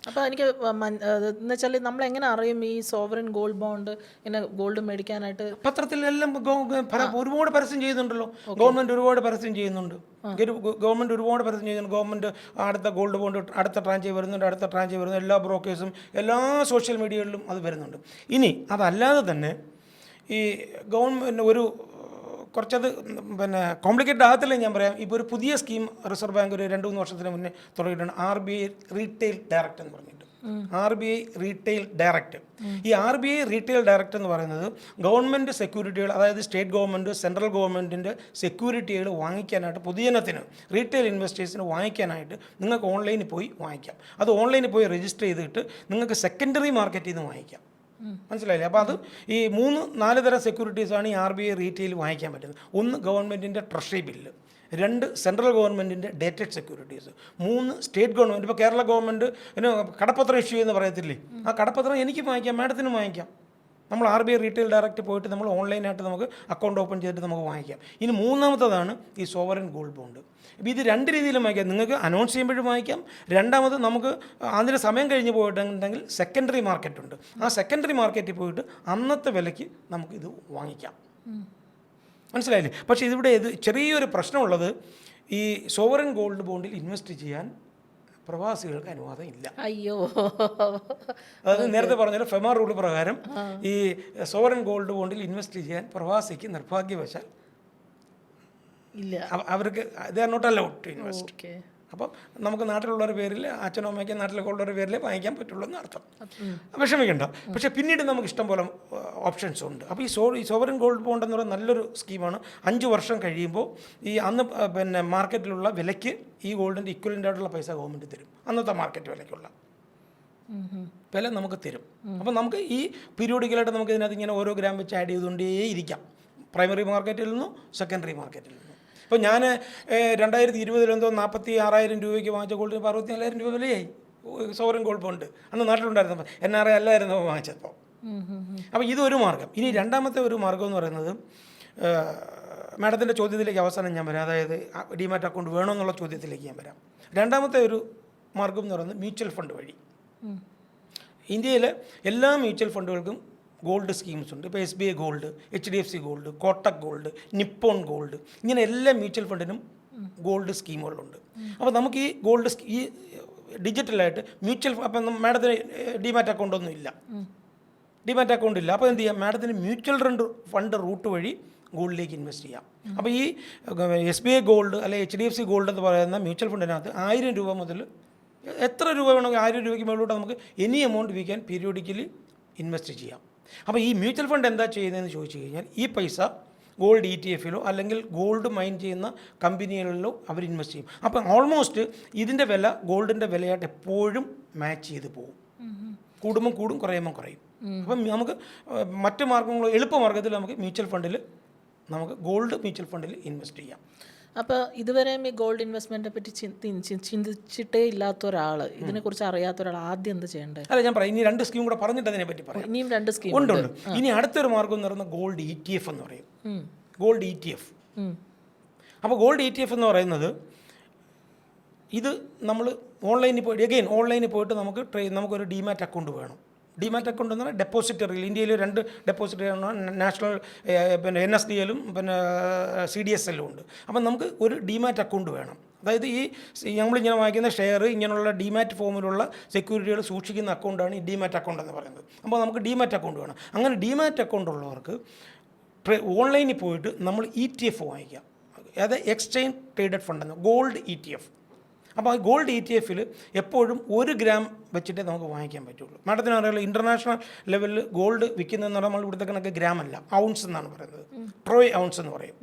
അപ്പോൾ എനിക്ക് എന്ന് വെച്ചാൽ നമ്മൾ എങ്ങനെ അറിയും ഈ സോവറിൻ ഗോൾഡ് ബോണ്ട് ഇങ്ങനെ ഗോൾഡ് മേടിക്കാനായിട്ട്? പത്രത്തിലെല്ലാം ഒരുപാട് പരസ്യം ചെയ്യുന്നുണ്ടല്ലോ. ഗവൺമെൻറ് ഒരുപാട് പരസ്യം ചെയ്യുന്നുണ്ട്. ഗവൺമെൻറ് അടുത്ത ഗോൾഡ് ബോണ്ട് അടുത്ത ട്രാഞ്ച് വരുന്നുണ്ട്, അടുത്ത ട്രാഞ്ച് വരുന്നു. എല്ലാ ബ്രോക്കേഴ്സും എല്ലാ സോഷ്യൽ മീഡിയകളിലും അത് വരുന്നുണ്ട്. ഇനി അതല്ലാതെ തന്നെ ഈ ഗവൺമെൻറ് കുറച്ചത് കോംപ്ലിക്കേറ്റഡ് ആകത്തില്ല ഞാൻ പറയാം. ഇപ്പോൾ ഒരു പുതിയ സ്കീം റിസർവ് ബാങ്ക് ഒരു 2-3 വർഷത്തിന് മുന്നേ തുടങ്ങിയിട്ടുണ്ട്. RBI റീറ്റെയിൽ ഡയറക്റ്റ് എന്ന് പറഞ്ഞിട്ട്. RBI retail direct. ഈ RBI റീറ്റെയിൽ ഡയറക്റ്റ് എന്ന് പറയുന്നത് ഗവൺമെൻറ് സെക്യൂരിറ്റികൾ, അതായത് സ്റ്റേറ്റ് ഗവൺമെൻറ്, സെൻട്രൽ ഗവൺമെൻറ്റിൻ്റെ സെക്യൂരിറ്റികൾ വാങ്ങിക്കാനായിട്ട് പൊതുജനത്തിന്, റീറ്റെയിൽ ഇൻവെസ്റ്റേഴ്സിന് വാങ്ങിക്കാനായിട്ട് നിങ്ങൾക്ക് ഓൺലൈനിൽ പോയി വാങ്ങിക്കാം. അത് ഓൺലൈനിൽ പോയി രജിസ്റ്റർ ചെയ്തിട്ട് നിങ്ങൾക്ക് സെക്കൻഡറി മാർക്കറ്റിൽ നിന്ന് വാങ്ങിക്കാം. മനസ്സിലായില്ലേ? അപ്പോൾ അത് ഈ 3-4 തരം സെക്യൂരിറ്റീസാണ് ഈ RBI റീറ്റെയിൽ വാങ്ങിക്കാൻ പറ്റുന്നത്. 1 ഗവൺമെൻറ്റിൻ്റെ ട്രഷറി ബില്ല്, 2 സെൻട്രൽ ഗവൺമെൻറ്റിൻ്റെ ഡേറ്റഡ് സെക്യൂരിറ്റീസ്, 3 സ്റ്റേറ്റ് ഗവൺമെൻറ്. ഇപ്പോൾ കേരള ഗവൺമെൻറ് കടപ്പത്രം ഇഷ്യൂ എന്ന് പറയത്തില്ലേ, ആ കടപ്പത്രം എനിക്ക് വാങ്ങിക്കാം, മാഡത്തിനും വാങ്ങിക്കാം. നമ്മൾ RBI റീറ്റെയിൽ ഡയറക്റ്റ് പോയിട്ട് നമ്മൾ ഓൺലൈനായിട്ട് നമുക്ക് അക്കൗണ്ട് ഓപ്പൺ ചെയ്തിട്ട് നമുക്ക് വാങ്ങിക്കാം. ഇനി മൂന്നാമത്തതാണ് ഈ സോവറിൻ ഗോൾഡ് ബോണ്ട്. ഇപ്പോൾ ഇത് 2 രീതിയിലും വാങ്ങിക്കാം. നിങ്ങൾക്ക് അനൗൺസ് ചെയ്യുമ്പോഴും വാങ്ങിക്കാം. രണ്ടാമത് നമുക്ക് അതിന് സമയം കഴിഞ്ഞ് പോയിട്ടുണ്ടെങ്കിൽ സെക്കൻഡറി മാർക്കറ്റ് ഉണ്ട്. ആ സെക്കൻഡറി മാർക്കറ്റിൽ പോയിട്ട് അന്നത്തെ വിലയ്ക്ക് നമുക്കിത് വാങ്ങിക്കാം. മനസ്സിലായില്ലേ? പക്ഷേ ഇതിവിടെ ചെറിയൊരു പ്രശ്നമുള്ളത്, ഈ സോവറിൻ ഗോൾഡ് ബോണ്ടിൽ ഇൻവെസ്റ്റ് ചെയ്യാൻ പ്രവാസികൾക്ക് അനുവാദം ഇല്ല. അയ്യോ, അത് നേരത്തെ പറഞ്ഞ ഫെമ റൂൾ പ്രകാരം ഈ സോവറിൻ ഗോൾഡ് ബോണ്ടിൽ ഇൻവെസ്റ്റ് ചെയ്യാൻ പ്രവാസിക്ക് നിർഭാഗ്യവശാൽ ഇല്ല. അവർക്ക് they are not allowed to invest. അപ്പം നമുക്ക് നാട്ടിലുള്ളവരുടെ പേരിൽ, അച്ഛനോ അമ്മയ്ക്ക് നാട്ടിലൊക്കെ ഉള്ളവരുടെ പേരിൽ വാങ്ങിക്കാൻ പറ്റുള്ളൂ എന്ന് അർത്ഥം. വിഷമിക്കണ്ട. പക്ഷേ പിന്നീട് നമുക്ക് ഇഷ്ടം പോലെ ഓപ്ഷൻസ് ഉണ്ട്. അപ്പോൾ ഈ സോവറിൻ ഗോൾഡ് ബോണ്ട് എന്ന് പറയുന്നത് നല്ലൊരു സ്കീമാണ്. 5 വർഷം കഴിയുമ്പോൾ ഈ അന്ന് മാർക്കറ്റിലുള്ള വിലയ്ക്ക് ഈ ഗോൾഡിൻ്റെ ഇക്വലൻ്റ് ആയിട്ടുള്ള പൈസ ഗവൺമെൻറ് തരും. അന്നത്തെ മാർക്കറ്റ് വിലയ്ക്കുള്ള വില നമുക്ക് തരും. അപ്പം നമുക്ക് ഈ പീരിയോഡിക്കലായിട്ട് നമുക്ക് ഇതിനകത്ത് ഇങ്ങനെ ഓരോ ഗ്രാം വെച്ച് ആഡ് ചെയ്തുകൊണ്ടേ ഇരിക്കാം. പ്രൈമറി മാർക്കറ്റിൽ നിന്നും സെക്കൻഡറി മാർക്കറ്റിൽ നിന്നും. ഇപ്പോൾ ഞാൻ 2020 46,000 രൂപയ്ക്ക് വാങ്ങിച്ച ഗോൾഡിന് 64,000 രൂപ വിലയായി. സോവറിൻ ഗോൾഡ് ബോണ്ട് അന്ന് നാട്ടിലുണ്ടായിരുന്നപ്പോൾ NRI അല്ലായിരുന്നു വാങ്ങിച്ചപ്പോൾ. അപ്പോൾ ഇതൊരു മാർഗ്ഗം. ഇനി രണ്ടാമത്തെ ഒരു മാർഗ്ഗം എന്ന് പറയുന്നത്, മാഡത്തിൻ്റെ ചോദ്യത്തിലേക്ക് അവസാനം ഞാൻ വരാം, അതായത് ഡിമാറ്റ് അക്കൗണ്ട് വേണോ എന്നുള്ള ചോദ്യത്തിലേക്ക് ഞാൻ വരാം. രണ്ടാമത്തെ ഒരു മാർഗ്ഗം എന്ന് പറയുന്നത് മ്യൂച്വൽ ഫണ്ട് വഴി. ഇന്ത്യയിലെ എല്ലാ മ്യൂച്വൽ ഫണ്ടുകൾക്കും ഗോൾഡ് സ്കീംസ് ഉണ്ട്. ഇപ്പോൾ SBI gold, HDFC gold, Kotak gold, Nippon gold, ഇങ്ങനെ എല്ലാ മ്യൂച്വൽ ഫണ്ടിനും ഗോൾഡ് സ്കീമുകളുണ്ട്. അപ്പോൾ നമുക്ക് ഈ ഗോൾഡ് ഈ ഡിജിറ്റലായിട്ട് അപ്പം മാഡത്തിന് ഡിമാറ്റ് അക്കൗണ്ടൊന്നും ഇല്ല, ഡിമാറ്റ് അക്കൗണ്ട് ഇല്ല. അപ്പോൾ എന്ത് ചെയ്യാം, മാഡത്തിന് മ്യൂച്വൽ ഫണ്ട് റൂട്ട് വഴി ഗോൾഡിലേക്ക് ഇൻവെസ്റ്റ് ചെയ്യാം. അപ്പോൾ ഈ SBI ഗോൾഡ് അല്ലെങ്കിൽ HDFC ഗോൾഡ് എന്ന് പറയുന്ന മ്യൂച്വൽ ഫണ്ടിനകത്ത് 1000 രൂപ മുതൽ എത്ര രൂപ വേണമെങ്കിൽ 1000 രൂപയ്ക്ക് മുകളിലോട്ട് നമുക്ക് any amount we can periodically invest ചെയ്യാം. അപ്പോൾ ഈ മ്യൂച്വൽ ഫണ്ട് എന്താ ചെയ്യുന്നതെന്ന് ചോദിച്ചു കഴിഞ്ഞാൽ, ഈ പൈസ ഗോൾഡ് ETF-ലോ അല്ലെങ്കിൽ ഗോൾഡ് മൈൻ ചെയ്യുന്ന കമ്പനികളിലോ അവർ ഇൻവെസ്റ്റ് ചെയ്യും. അപ്പം ഓൾമോസ്റ്റ് ഇതിൻ്റെ വില ഗോൾഡിൻ്റെ വിലയായിട്ട് എപ്പോഴും മാച്ച് ചെയ്ത് പോകും. കൂടുമ്പം കൂടും, കുറയുമ്പം കുറയും. അപ്പം നമുക്ക് മറ്റ് മാർഗ്ഗങ്ങൾ, എളുപ്പമാർഗ്ഗത്തിൽ നമുക്ക് മ്യൂച്വൽ ഫണ്ടിൽ ഇൻവെസ്റ്റ് ചെയ്യാം. അപ്പോൾ ഇതുവരെയും ഈ ഗോൾഡ് ഇൻവെസ്റ്റ്മെൻറ്റിനെ പറ്റി ചിന്തിച്ചിട്ടേ ഇല്ലാത്ത ഒരാൾ, ഇതിനെക്കുറിച്ച് അറിയാത്ത ഒരാൾ ആദ്യം എന്താ ചെയ്യേണ്ടത്? അല്ല, ഞാൻ പറയാം. ഇനി 2 സ്കീം കൂടെ പറഞ്ഞിട്ട് അതിനെ പറ്റി പറയാം. ഇനിയും 2 സ്കീം ഉണ്ട്. ഇനി അടുത്തൊരു മാർഗ്ഗം എന്ന് പറയുന്നത് ഗോൾഡ് ETF എന്ന് പറയും. Gold ETF. അപ്പോൾ ഗോൾഡ് ETF എന്ന് പറയുന്നത്, ഇത് നമ്മൾ ഓൺലൈനിൽ പോയിട്ട് നമുക്കൊരു ഡിമാറ്റ് അക്കൗണ്ട് വേണം. ഡിമാറ്റ് അക്കൗണ്ട് എന്ന് പറഞ്ഞാൽ ഡെപ്പോസിറ്ററിയിൽ, ഇന്ത്യയിൽ 2 ഡെപ്പോസിറ്ററി നാഷണൽ NSDL-ഉം CDSL-ഉം ഉണ്ട്. അപ്പം നമുക്ക് ഒരു ഡിമാറ്റ് അക്കൗണ്ട് വേണം. അതായത് ഈ നമ്മളിങ്ങനെ വാങ്ങിക്കുന്ന ഷെയർ, ഇങ്ങനെയുള്ള ഡിമാറ്റ് ഫോമിലുള്ള സെക്യൂരിറ്റികൾ സൂക്ഷിക്കുന്ന അക്കൗണ്ടാണ് ഈ ഡിമാറ്റ് അക്കൗണ്ട് എന്ന് പറയുന്നത്. അപ്പോൾ നമുക്ക് ഡിമാറ്റ് അക്കൗണ്ട് വേണം. അങ്ങനെ ഡിമാറ്റ് അക്കൗണ്ട് ഉള്ളവർക്ക് ഓൺലൈനിൽ പോയിട്ട് നമ്മൾ ETF വാങ്ങിക്കാം. അതായത് എക്സ്ചേഞ്ച് ട്രേഡഡ് ഫണ്ട് എന്ന്, ഗോൾഡ് ETF. അപ്പോൾ ആ ഗോൾഡ് ETF-ൽ എപ്പോഴും 1 ഗ്രാം വെച്ചിട്ടേ നമുക്ക് വാങ്ങിക്കാൻ പറ്റുള്ളൂ. മാഡത്തിന് അറിയാലോ, ഇൻ്റർനാഷണൽ ലെവലിൽ ഗോൾഡ് വിൽക്കുന്നതെന്ന് പറഞ്ഞാൽ നമ്മൾ ഇവിടുത്തെ കണക്ക് ഗ്രാമല്ല, ഔൺസ് എന്നാണ് പറയുന്നത്. ട്രോയ് ഔൺസ് എന്ന് പറയും.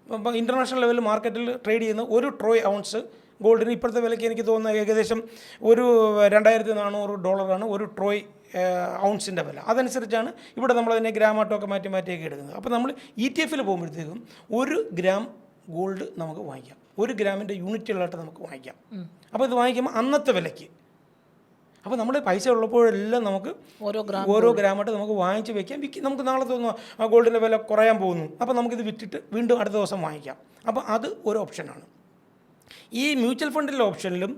അപ്പോൾ ഇൻ്റർനാഷണൽ ലെവലിൽ മാർക്കറ്റിൽ ട്രേഡ് ചെയ്യുന്ന 1 ട്രോയ് ഔൺസ് ഗോൾഡിന് ഇപ്പോഴത്തെ വിലയ്ക്ക് എനിക്ക് തോന്നുന്നത് ഏകദേശം ഒരു $2,400 1 ട്രോയ് ഔൺസിൻ്റെ വില. അതനുസരിച്ചാണ് ഇവിടെ നമ്മളതിനെ ഗ്രാമായിട്ടൊക്കെ മാറ്റിയൊക്കെ എടുക്കുന്നത്. അപ്പോൾ നമ്മൾ ETF-ൽ പോകുമ്പോഴത്തേക്കും 1 ഗ്രാം ഗോൾഡ് നമുക്ക് വാങ്ങിക്കാം, 1 ഗ്രാമിൻ്റെ യൂണിറ്റുകളായിട്ട് നമുക്ക് വാങ്ങിക്കാം. അപ്പോൾ ഇത് വാങ്ങിക്കുമ്പോൾ അന്നത്തെ വിലയ്ക്ക്, അപ്പോൾ നമ്മുടെ പൈസ ഉള്ളപ്പോഴെല്ലാം നമുക്ക് ഓരോ ഗ്രാമായിട്ട് നമുക്ക് വാങ്ങിച്ച് വയ്ക്കാം. നമുക്ക് നാളെ തോന്നുന്നു ആ ഗോൾഡിൻ്റെ വില കുറയാൻ പോകുന്നു, അപ്പോൾ നമുക്കിത് വിറ്റിട്ട് വീണ്ടും അടുത്ത ദിവസം വാങ്ങിക്കാം. അപ്പോൾ അത് ഒരു ഓപ്ഷനാണ്. ഈ മ്യൂച്വൽ ഫണ്ടിലെ ഓപ്ഷനിലും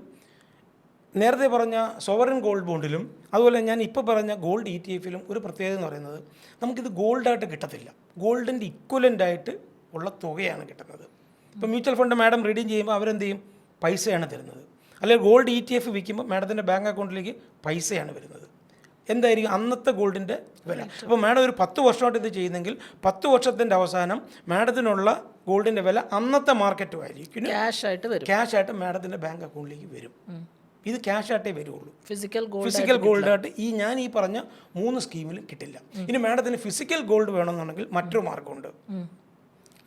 നേരത്തെ പറഞ്ഞ സോവറിൻ ഗോൾഡ് ബോണ്ടിലും അതുപോലെ ഞാൻ ഇപ്പോൾ പറഞ്ഞ ഗോൾഡ് ETF-ലും ഒരു പ്രത്യേകത എന്ന് പറയുന്നത് നമുക്കിത് ഗോൾഡായിട്ട് കിട്ടത്തില്ല, ഗോൾഡിൻ്റെ ഇക്വലൻ്റായിട്ട് ഉള്ള തുകയാണ് കിട്ടുന്നത്. ഇപ്പോൾ മ്യൂച്വൽ ഫണ്ട് മാഡം റീഡീം ചെയ്യുമ്പോൾ അവരെന്ത് ചെയ്യും, പൈസയാണ് തരുന്നത്. അല്ലെങ്കിൽ ഗോൾഡ് ETF വിൽക്കുമ്പോൾ മാഡത്തിൻ്റെ ബാങ്ക് അക്കൗണ്ടിലേക്ക് പൈസയാണ് വരുന്നത്. എന്തായിരിക്കും അന്നത്തെ ഗോൾഡിൻ്റെ വില. അപ്പോൾ മാഡം ഒരു 10 വർഷമായിട്ട് ഇത് ചെയ്യുന്നെങ്കിൽ 10 വർഷത്തിൻ്റെ അവസാനം മാഡത്തിനുള്ള ഗോൾഡിൻ്റെ വില അന്നത്തെ മാർക്കറ്റും ആയിരിക്കും ക്യാഷായിട്ട് മാഡത്തിൻ്റെ ബാങ്ക് അക്കൗണ്ടിലേക്ക് വരും. ഇത് ക്യാഷായിട്ടേ വരുള്ളൂ, ഫിസിക്കൽ ഗോൾഡായിട്ട് ഞാൻ ഈ പറഞ്ഞ 3 സ്കീമിലും കിട്ടില്ല. ഇനി മാഡത്തിന് ഫിസിക്കൽ ഗോൾഡ് വേണമെന്നുണ്ടെങ്കിൽ മറ്റൊരു മാർഗമുണ്ട്.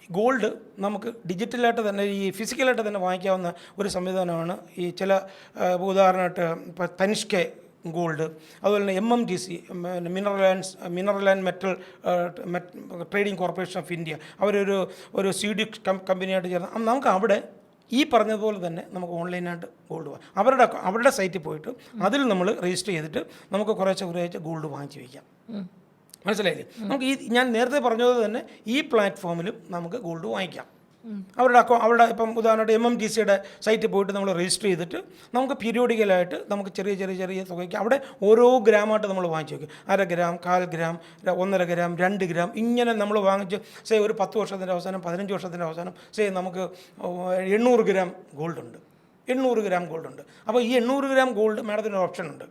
ഗോൾഡ് നമുക്ക് ഡിജിറ്റലായിട്ട് തന്നെ ഈ ഫിസിക്കലായിട്ട് തന്നെ വാങ്ങിക്കാവുന്ന ഒരു സംവിധാനമാണ് ഈ ചില ഉദാഹരണമായിട്ട് ഇപ്പോൾ തനിഷ്ക് ഗോൾഡ്, അതുപോലെ തന്നെ MMTC mineral and metal trading corporation of India, ഒരു സ്വീഡിഷ് കമ്പനിയായിട്ട് ചേർന്ന് നമുക്ക് അവിടെ ഈ പറഞ്ഞതുപോലെ തന്നെ നമുക്ക് ഓൺലൈനായിട്ട് ഗോൾഡ് വാങ്ങാം. അവരുടെ സൈറ്റിൽ പോയിട്ട് അതിൽ നമ്മൾ രജിസ്റ്റർ ചെയ്തിട്ട് നമുക്ക് കുറേശ്ശെ ഗോൾഡ് വാങ്ങിച്ച് വയ്ക്കാം. മനസ്സിലായില്ലേ? നമുക്ക് ഞാൻ നേരത്തെ പറഞ്ഞത് തന്നെ ഈ പ്ലാറ്റ്ഫോമിലും നമുക്ക് ഗോൾഡ് വാങ്ങിക്കാം. അവരുടെ ഇപ്പം ഉദാഹരണമായിട്ട് MMTCയുടെ സൈറ്റിൽ പോയിട്ട് നമ്മൾ രജിസ്റ്റർ ചെയ്തിട്ട് നമുക്ക് പീരിയോഡിക്കലായിട്ട് നമുക്ക് ചെറിയ തുകയ്ക്ക് അവിടെ ഓരോ ഗ്രാമായിട്ട് നമ്മൾ വാങ്ങിച്ച് വയ്ക്കും. 1/2 ഗ്രാം, 1/4 ഗ്രാം, 1.5 ഗ്രാം, 2 ഗ്രാം, ഇങ്ങനെ നമ്മൾ വാങ്ങിച്ച് ഒരു 10 വർഷത്തിൻ്റെ അവസാനം 15 വർഷത്തിൻ്റെ അവസാനം നമുക്ക് 800 ഗ്രാം ഗോൾഡുണ്ട്. 800 ഗ്രാം ഗോൾഡുണ്ട്. അപ്പോൾ ഈ 800 ഗ്രാം ഗോൾഡ് മാഡത്തിന് ഒരു ഓപ്ഷൻ ഉണ്ട്.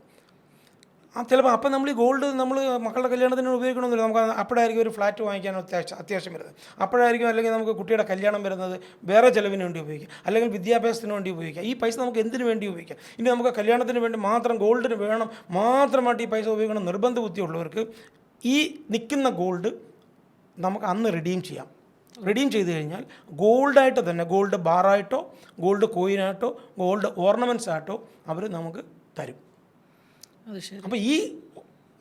ചിലപ്പോൾ അപ്പം നമ്മൾ ഈ ഗോൾഡ് നമ്മൾ മക്കളുടെ കല്യാണത്തിന് ഉപയോഗിക്കണമെന്നില്ല, നമുക്ക് അപ്പോഴായിരിക്കും ഒരു ഫ്ലാറ്റ് വാങ്ങിക്കാൻ അത്യാവശ്യം വരുന്നത്, അപ്പോഴായിരിക്കും അല്ലെങ്കിൽ നമുക്ക് കുട്ടിയുടെ കല്യാണം വരുന്നത്, വേറെ ചിലവിന് വേണ്ടി ഉപയോഗിക്കാം, അല്ലെങ്കിൽ വിദ്യാഭ്യാസത്തിന് വേണ്ടി ഉപയോഗിക്കാം. ഈ പൈസ നമുക്ക് എന്തിനു വേണ്ടി ഉപയോഗിക്കാം. ഇനി നമുക്ക് കല്യാണത്തിന് വേണ്ടി മാത്രം ഗോൾഡിന് വേണം, മാത്രമായിട്ട് ഈ പൈസ ഉപയോഗിക്കണം നിർബന്ധ ബുദ്ധിയുള്ളവർക്ക് ഈ നിൽക്കുന്ന ഗോൾഡ് നമുക്ക് അന്ന് റിഡീം ചെയ്യാം. റിഡീം ചെയ്ത് കഴിഞ്ഞാൽ ഗോൾഡായിട്ട് തന്നെ, ഗോൾഡ് ബാറായിട്ടോ ഗോൾഡ് കോയിനായിട്ടോ ഗോൾഡ് ഓർണമെൻറ്റ്സ് ആയിട്ടോ അവർ നമുക്ക് തരും. അപ്പോൾ ഈ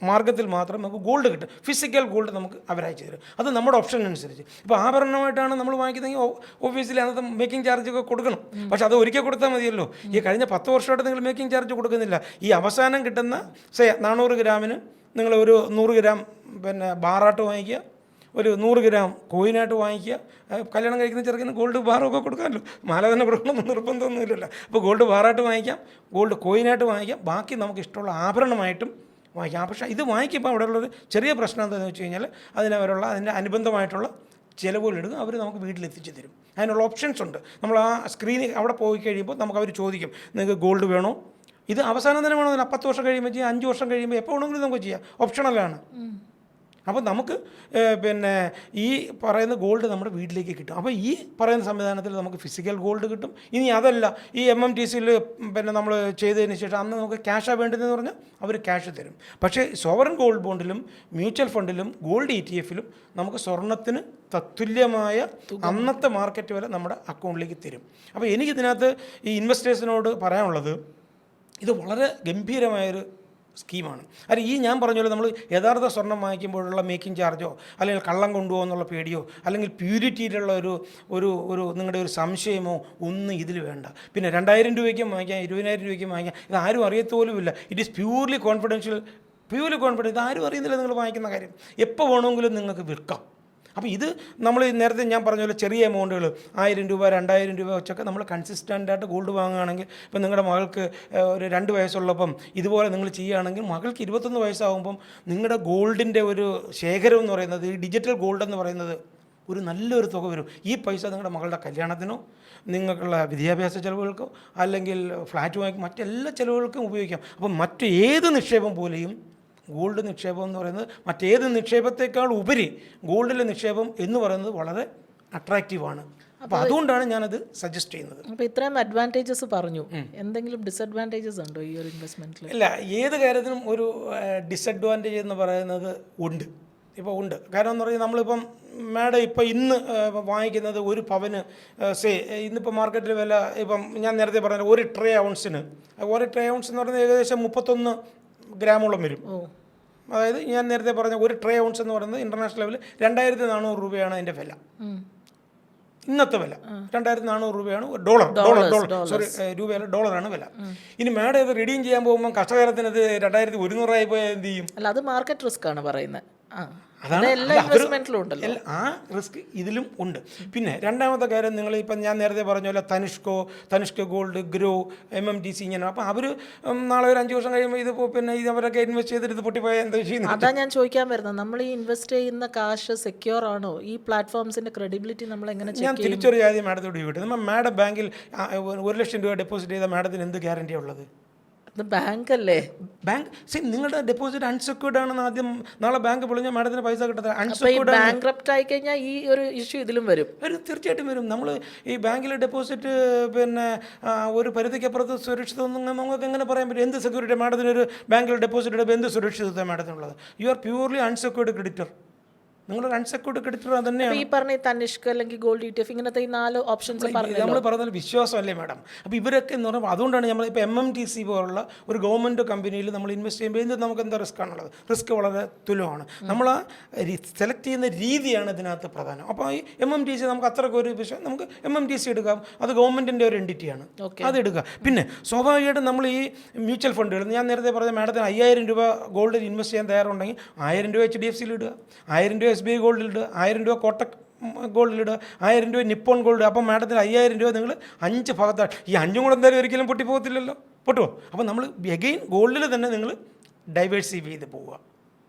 മാർഗത്തിൽ മാത്രം നമുക്ക് ഗോൾഡ് കിട്ടും. ഫിസിക്കൽ ഗോൾഡ് നമുക്ക് അവരയച്ചു തരും. അത് നമ്മുടെ ഓപ്ഷൻ അനുസരിച്ച്. ഇപ്പോൾ ആഭരണമായിട്ടാണ് നമ്മൾ വാങ്ങിക്കുന്നതെങ്കിൽ ഓഫീസിൽ അന്നത്തെ മേക്കിംഗ് ചാർജൊക്കെ കൊടുക്കണം. പക്ഷേ അത് ഒരിക്കൽ കൊടുത്താൽ മതിയല്ലോ. ഈ കഴിഞ്ഞ 10 വർഷമായിട്ട് നിങ്ങൾ മേക്കിംഗ് ചാർജ് കൊടുക്കുന്നില്ല. ഈ അവസാനം കിട്ടുന്ന 400 ഗ്രാമിന് നിങ്ങൾ ഒരു 100 ഗ്രാം ബാറായിട്ട് വാങ്ങിക്കുക, ഒരു 100 ഗ്രാം കോയിനായിട്ട് വാങ്ങിക്കുക. കല്യാണം കഴിക്കുന്ന ചെറുക്കിന് ഗോൾഡ് ബാറൊക്കെ കൊടുക്കാമല്ലോ, മാല തന്നെ കൊടുക്കണമെന്ന് നിർബന്ധമൊന്നുമില്ലല്ലോ. അപ്പോൾ ഗോൾഡ് ബാറായിട്ട് വാങ്ങിക്കാം, ഗോൾഡ് കോയിനായിട്ട് വാങ്ങിക്കാം, ബാക്കി നമുക്ക് ഇഷ്ടമുള്ള ആഭരണമായിട്ടും വാങ്ങിക്കാം. പക്ഷേ ഇത് വാങ്ങിക്കുമ്പോൾ അവിടെയുള്ളൊരു ചെറിയ പ്രശ്നം എന്താണെന്ന് വെച്ച് കഴിഞ്ഞാൽ അതിൻ്റെ അനുബന്ധമായിട്ടുള്ള ചിലവുകളെടുക്കും, അവർ നമുക്ക് വീട്ടിലെത്തിച്ച് തരും. അതിനുള്ള ഓപ്ഷൻസ് ഉണ്ട്. നമ്മൾ ആ സ്ക്രീനിൽ അവിടെ പോയി കഴിയുമ്പോൾ നമുക്ക് അവർ ചോദിക്കും, നിങ്ങൾക്ക് ഗോൾഡ് വേണോ, ഇത് അവസാനം തന്നെ വേണമെന്നില്ല, 10 വർഷം കഴിയുമ്പോൾ ചെയ്യാം, 5 വർഷം കഴിയുമ്പോൾ എപ്പോൾ വേണമെങ്കിലും നമുക്ക് ചെയ്യാം, ഓപ്ഷണലാണ്. അപ്പോൾ നമുക്ക് ഈ പറയുന്ന ഗോൾഡ് നമ്മുടെ വീട്ടിലേക്ക് കിട്ടും. അപ്പോൾ ഈ പറയുന്ന സംവിധാനത്തിൽ നമുക്ക് ഫിസിക്കൽ ഗോൾഡ് കിട്ടും. ഇനി അതല്ല, ഈ MMTCയിൽ നമ്മൾ ചെയ്തതിന് ശേഷം അന്ന് നമുക്ക് ക്യാഷാണ് വേണ്ടതെന്ന് പറഞ്ഞാൽ അവർ ക്യാഷ് തരും. പക്ഷേ സോവറിൻ ഗോൾഡ് ബോണ്ടിലും മ്യൂച്വൽ ഫണ്ടിലും ഗോൾഡ് ETF-ലും നമുക്ക് സ്വർണ്ണത്തിന് തത്തുല്യമായ അന്നത്തെ മാർക്കറ്റ് വില നമ്മുടെ അക്കൗണ്ടിലേക്ക് തരും. അപ്പോൾ എനിക്കിതിനകത്ത് ഈ ഇൻവെസ്റ്റേഴ്സിനോട് പറയാനുള്ളത്, ഇത് വളരെ ഗംഭീരമായൊരു സ്കീമാണ്. അത് ഞാൻ പറഞ്ഞ പോലെ നമ്മൾ യഥാർത്ഥ സ്വർണ്ണം വാങ്ങിക്കുമ്പോഴുള്ള മേക്കിംഗ് ചാർജോ അല്ലെങ്കിൽ കള്ളം കൊണ്ടുപോകുന്നുള്ള പേടിയോ അല്ലെങ്കിൽ പ്യൂരിറ്റിയിലുള്ള ഒരു നിങ്ങളുടെ ഒരു സംശയമോ ഒന്നും ഇതിൽ വേണ്ട. പിന്നെ 2000 രൂപയ്ക്കും വാങ്ങിക്കാം, 20,000 രൂപയ്ക്കും വാങ്ങിക്കാം. ഇത് ആരും അറിയത്തോലുമില്ല. It is purely confidential. ഇത് ആരും അറിയുന്നില്ല നിങ്ങൾ വാങ്ങിക്കുന്ന കാര്യം. എപ്പോൾ വേണമെങ്കിലും നിങ്ങൾക്ക് വിൽക്കാം. അപ്പോൾ ഇത് നമ്മൾ നേരത്തെ ഞാൻ പറഞ്ഞ പോലെ ചെറിയ എമൗണ്ടുകൾ 1000 രൂപ 2000 രൂപ വെച്ചൊക്കെ നമ്മൾ കൺസിസ്റ്റൻ്റായിട്ട് ഗോൾഡ് വാങ്ങുകയാണെങ്കിൽ, ഇപ്പം നിങ്ങളുടെ മകൾക്ക് ഒരു 2 വയസ്സുള്ളപ്പം ഇതുപോലെ നിങ്ങൾ ചെയ്യുകയാണെങ്കിൽ മകൾക്ക് 21 വയസ്സാകുമ്പം നിങ്ങളുടെ ഗോൾഡിൻ്റെ ഒരു ശേഖരം എന്ന് പറയുന്നത്, ഈ ഡിജിറ്റൽ ഗോൾഡ് എന്ന് പറയുന്നത് ഒരു നല്ലൊരു തുക വരും. ഈ പൈസ നിങ്ങളുടെ മകളുടെ കല്യാണത്തിനോ നിങ്ങൾക്കുള്ള വിദ്യാഭ്യാസ ചിലവുകൾക്കോ അല്ലെങ്കിൽ ഫ്ലാറ്റ് വാങ്ങിക്കും മറ്റെല്ലാ ചിലവുകൾക്കും ഉപയോഗിക്കാം. അപ്പം മറ്റേത് നിക്ഷേപം പോലെയും ഗോൾഡ് നിക്ഷേപം എന്ന് പറയുന്നത് മറ്റേത് നിക്ഷേപത്തേക്കാൾ ഉപരി ഗോൾഡിലെ നിക്ഷേപം എന്ന് പറയുന്നത് വളരെ അട്രാക്റ്റീവാണ്. അപ്പോൾ അതുകൊണ്ടാണ് ഞാനത് സജസ്റ്റ് ചെയ്യുന്നത്. അപ്പോൾ ഇത്രയും അഡ്വാൻറ്റേജസ് പറഞ്ഞു, എന്തെങ്കിലും ഡിസഡ്വാൻറ്റേജസ് ഉണ്ടോ ഈ ഒരു ഇൻവെസ്റ്റ്മെൻറ്റിൽ? ഇല്ല, ഏത് കാര്യത്തിനും ഒരു ഡിസഡ്വാൻറ്റേജ് എന്ന് പറയുന്നത് ഉണ്ട്. ഇപ്പോൾ ഉണ്ട്. കാരണം എന്ന് പറഞ്ഞാൽ നമ്മളിപ്പം മാഡം ഇപ്പം ഇന്ന് വാങ്ങിക്കുന്നത് ഒരു പവന് ഇന്നിപ്പോൾ മാർക്കറ്റിൽ വില ഇപ്പം ഞാൻ നേരത്തെ പറഞ്ഞ ഒരു ട്രേ ഔൺസിന് എന്ന് പറയുന്നത് ഏകദേശം 31 ഗ്രാമോളം വരും. അതായത് ഞാൻ നേരത്തെ പറഞ്ഞ ഒരു ട്രേ ഔൺസ് എന്ന് പറയുന്നത് ഇൻ്റർനാഷണൽ ലെവലിൽ 2400 രൂപയാണ് അതിൻ്റെ വില. ഇന്നത്തെ വില 2400 രൂപയാണ്. ഡോളർ സോറി രൂപയല്ല, ഡോളറാണ് വില. ഇനി മാഡം ഇത് റിഡീം ചെയ്യാൻ പോകുമ്പോൾ കഷ്ടകാലത്തിന് അത് 2100 ആയി പോയാൽ എന്ത് ചെയ്യും? അല്ല, അത് മാർക്കറ്റ് റിസ്ക് ആണ് പറയുന്നത്. അതാണ് ആ റിസ്ക് ഇതിലും ഉണ്ട്. പിന്നെ രണ്ടാമത്തെ കാര്യം, നിങ്ങൾ ഇപ്പം ഞാൻ നേരത്തെ പറഞ്ഞ പോലെ തനിഷ്കോ ഗോൾഡ്, ഗ്രോ, MMTC ഇങ്ങനെ. അപ്പോൾ അവർ നാളെ ഒരു 5 വർഷം കഴിയുമ്പോൾ ഇത് പിന്നെ അവരൊക്കെ ഇൻവെസ്റ്റ് ചെയ്തിട്ട് ഇത് പൊട്ടിപ്പോയാൽ എന്താ ചെയ്യുന്നത്? അതാ ഞാൻ ചോദിക്കാൻ വരുന്നത്. നമ്മൾ ഈ ഇൻവെസ്റ്റ് ചെയ്യുന്ന കാശ് സെക്യൂർ ആണോ? ഈ പ്ലാറ്റ്ഫോംസിന്റെ ക്രെഡിബിലിറ്റി നമ്മൾ എങ്ങനെ? ഞാൻ തിരിച്ചൊരു കാര്യം മാഡത്തോട് ചോദിക്കട്ടെ. നമ്മൾ മാഡം ബാങ്കിൽ 1 ലക്ഷം രൂപ ഡെപ്പോസിറ്റ് ചെയ്ത മാഡത്തിന് എന്ത് ഗ്യാരണ്ടിയാണ് ഉള്ളത്? ബാങ്ക് അല്ലേ? ബാങ്ക് നിങ്ങളുടെ ഡെപ്പോസിറ്റ് അൺസെക്യൂർഡ് ആണെന്ന് ആദ്യം നാളെ ബാങ്ക് പൊളിഞ്ഞാൽ മാഡത്തിന് പൈസ കിട്ടത്തില്ല. അൺസെക്യൂർഡ് ബാങ്ക്രപ്റ്റ് ആയി കഴിഞ്ഞാൽ ഈ ഒരു ഇഷ്യൂ ഇതിലും വരും. തീർച്ചയായിട്ടും വരും. നമ്മൾ ഈ ബാങ്കിൽ ഡെപ്പോസിറ്റ് പിന്നെ ഒരു പരിധിക്കപ്പുറത്ത് സുരക്ഷിതമൊന്നും നമുക്ക് എങ്ങനെ പറയാൻ പറ്റും? എന്ത് സെക്യൂരിറ്റി മാഡത്തിന് ഒരു ബാങ്കിൽ ഡെപ്പോസിറ്റ് എടുക്കുമ്പോൾ എന്ത് സുരക്ഷിതത്വം മാഡത്തിനുള്ളത്? You are purely unsecured creditor. നിങ്ങളൊരു അൺസെക്യൂർഡ് ക്രെഡിറ്റർ തന്നെയാണ്. ഈ പറഞ്ഞ തനിഷ്ക് അല്ലെങ്കിൽ ഗോൾഡ് ETF ഇങ്ങനത്തെ ഈ 4 ഓപ്ഷൻസ് നമ്മൾ പറഞ്ഞാൽ വിശ്വാസമല്ലേ മാഡം? അപ്പോൾ ഇവരൊക്കെ എന്ന് പറയുമ്പോൾ അതുകൊണ്ടാണ് നമ്മൾ ഇപ്പോൾ MMTC പോലുള്ള ഒരു ഗവൺമെൻറ് കമ്പനിയിൽ നമ്മൾ ഇൻവെസ്റ്റ് ചെയ്യുമ്പോൾ എന്ത് നമുക്ക് എന്താ റിസ്ക് ആണുള്ളത്? റിസ്ക് വളരെ തുലമാണ്. നമ്മൾ സെലക്ട് ചെയ്യുന്ന രീതിയാണ് ഇതിനകത്ത് പ്രധാനം. അപ്പോൾ ഈ MMTC നമുക്ക് അത്രയ്ക്ക് ഒരു വിഷയം, നമുക്ക് MMTC എടുക്കാം. അത് ഗവൺമെൻറ്റിൻ്റെ ഒരു എൻറ്റിറ്റിയാണ്, അത് എടുക്കുക. പിന്നെ സ്വാഭാവികമായിട്ടും നമ്മൾ ഈ മ്യൂച്വൽ ഫണ്ടുകൾ, ഞാൻ നേരത്തെ പറഞ്ഞ മാഡത്തിന് 5000 രൂപ ഗോൾഡിൽ ഇൻവെസ്റ്റ് ചെയ്യാൻ തയ്യാറുണ്ടെങ്കിൽ 1000 രൂപ HDFCയിൽ ഇടുക, 1000 രൂപ SBI ഗോൾഡിലിടുക, 1000 രൂപ കോട്ടക് ഗോൾഡിലിടുക, 1000 രൂപ നിപ്പോൺ ഗോൾഡ്. അപ്പം മാഡത്തിന് 5000 രൂപ നിങ്ങൾ 5 ഭാഗത്താണ്. ഈ 5 കൂടെ എന്തായാലും ഒരിക്കലും പൊട്ടിപ്പോകത്തില്ലല്ലോ, പൊട്ടുമോ? അപ്പോൾ നമ്മൾ എഗെയിൻ ഗോൾഡിൽ തന്നെ നിങ്ങൾ ഡൈവേഴ്സിഫൈ ചെയ്ത് പോവുക.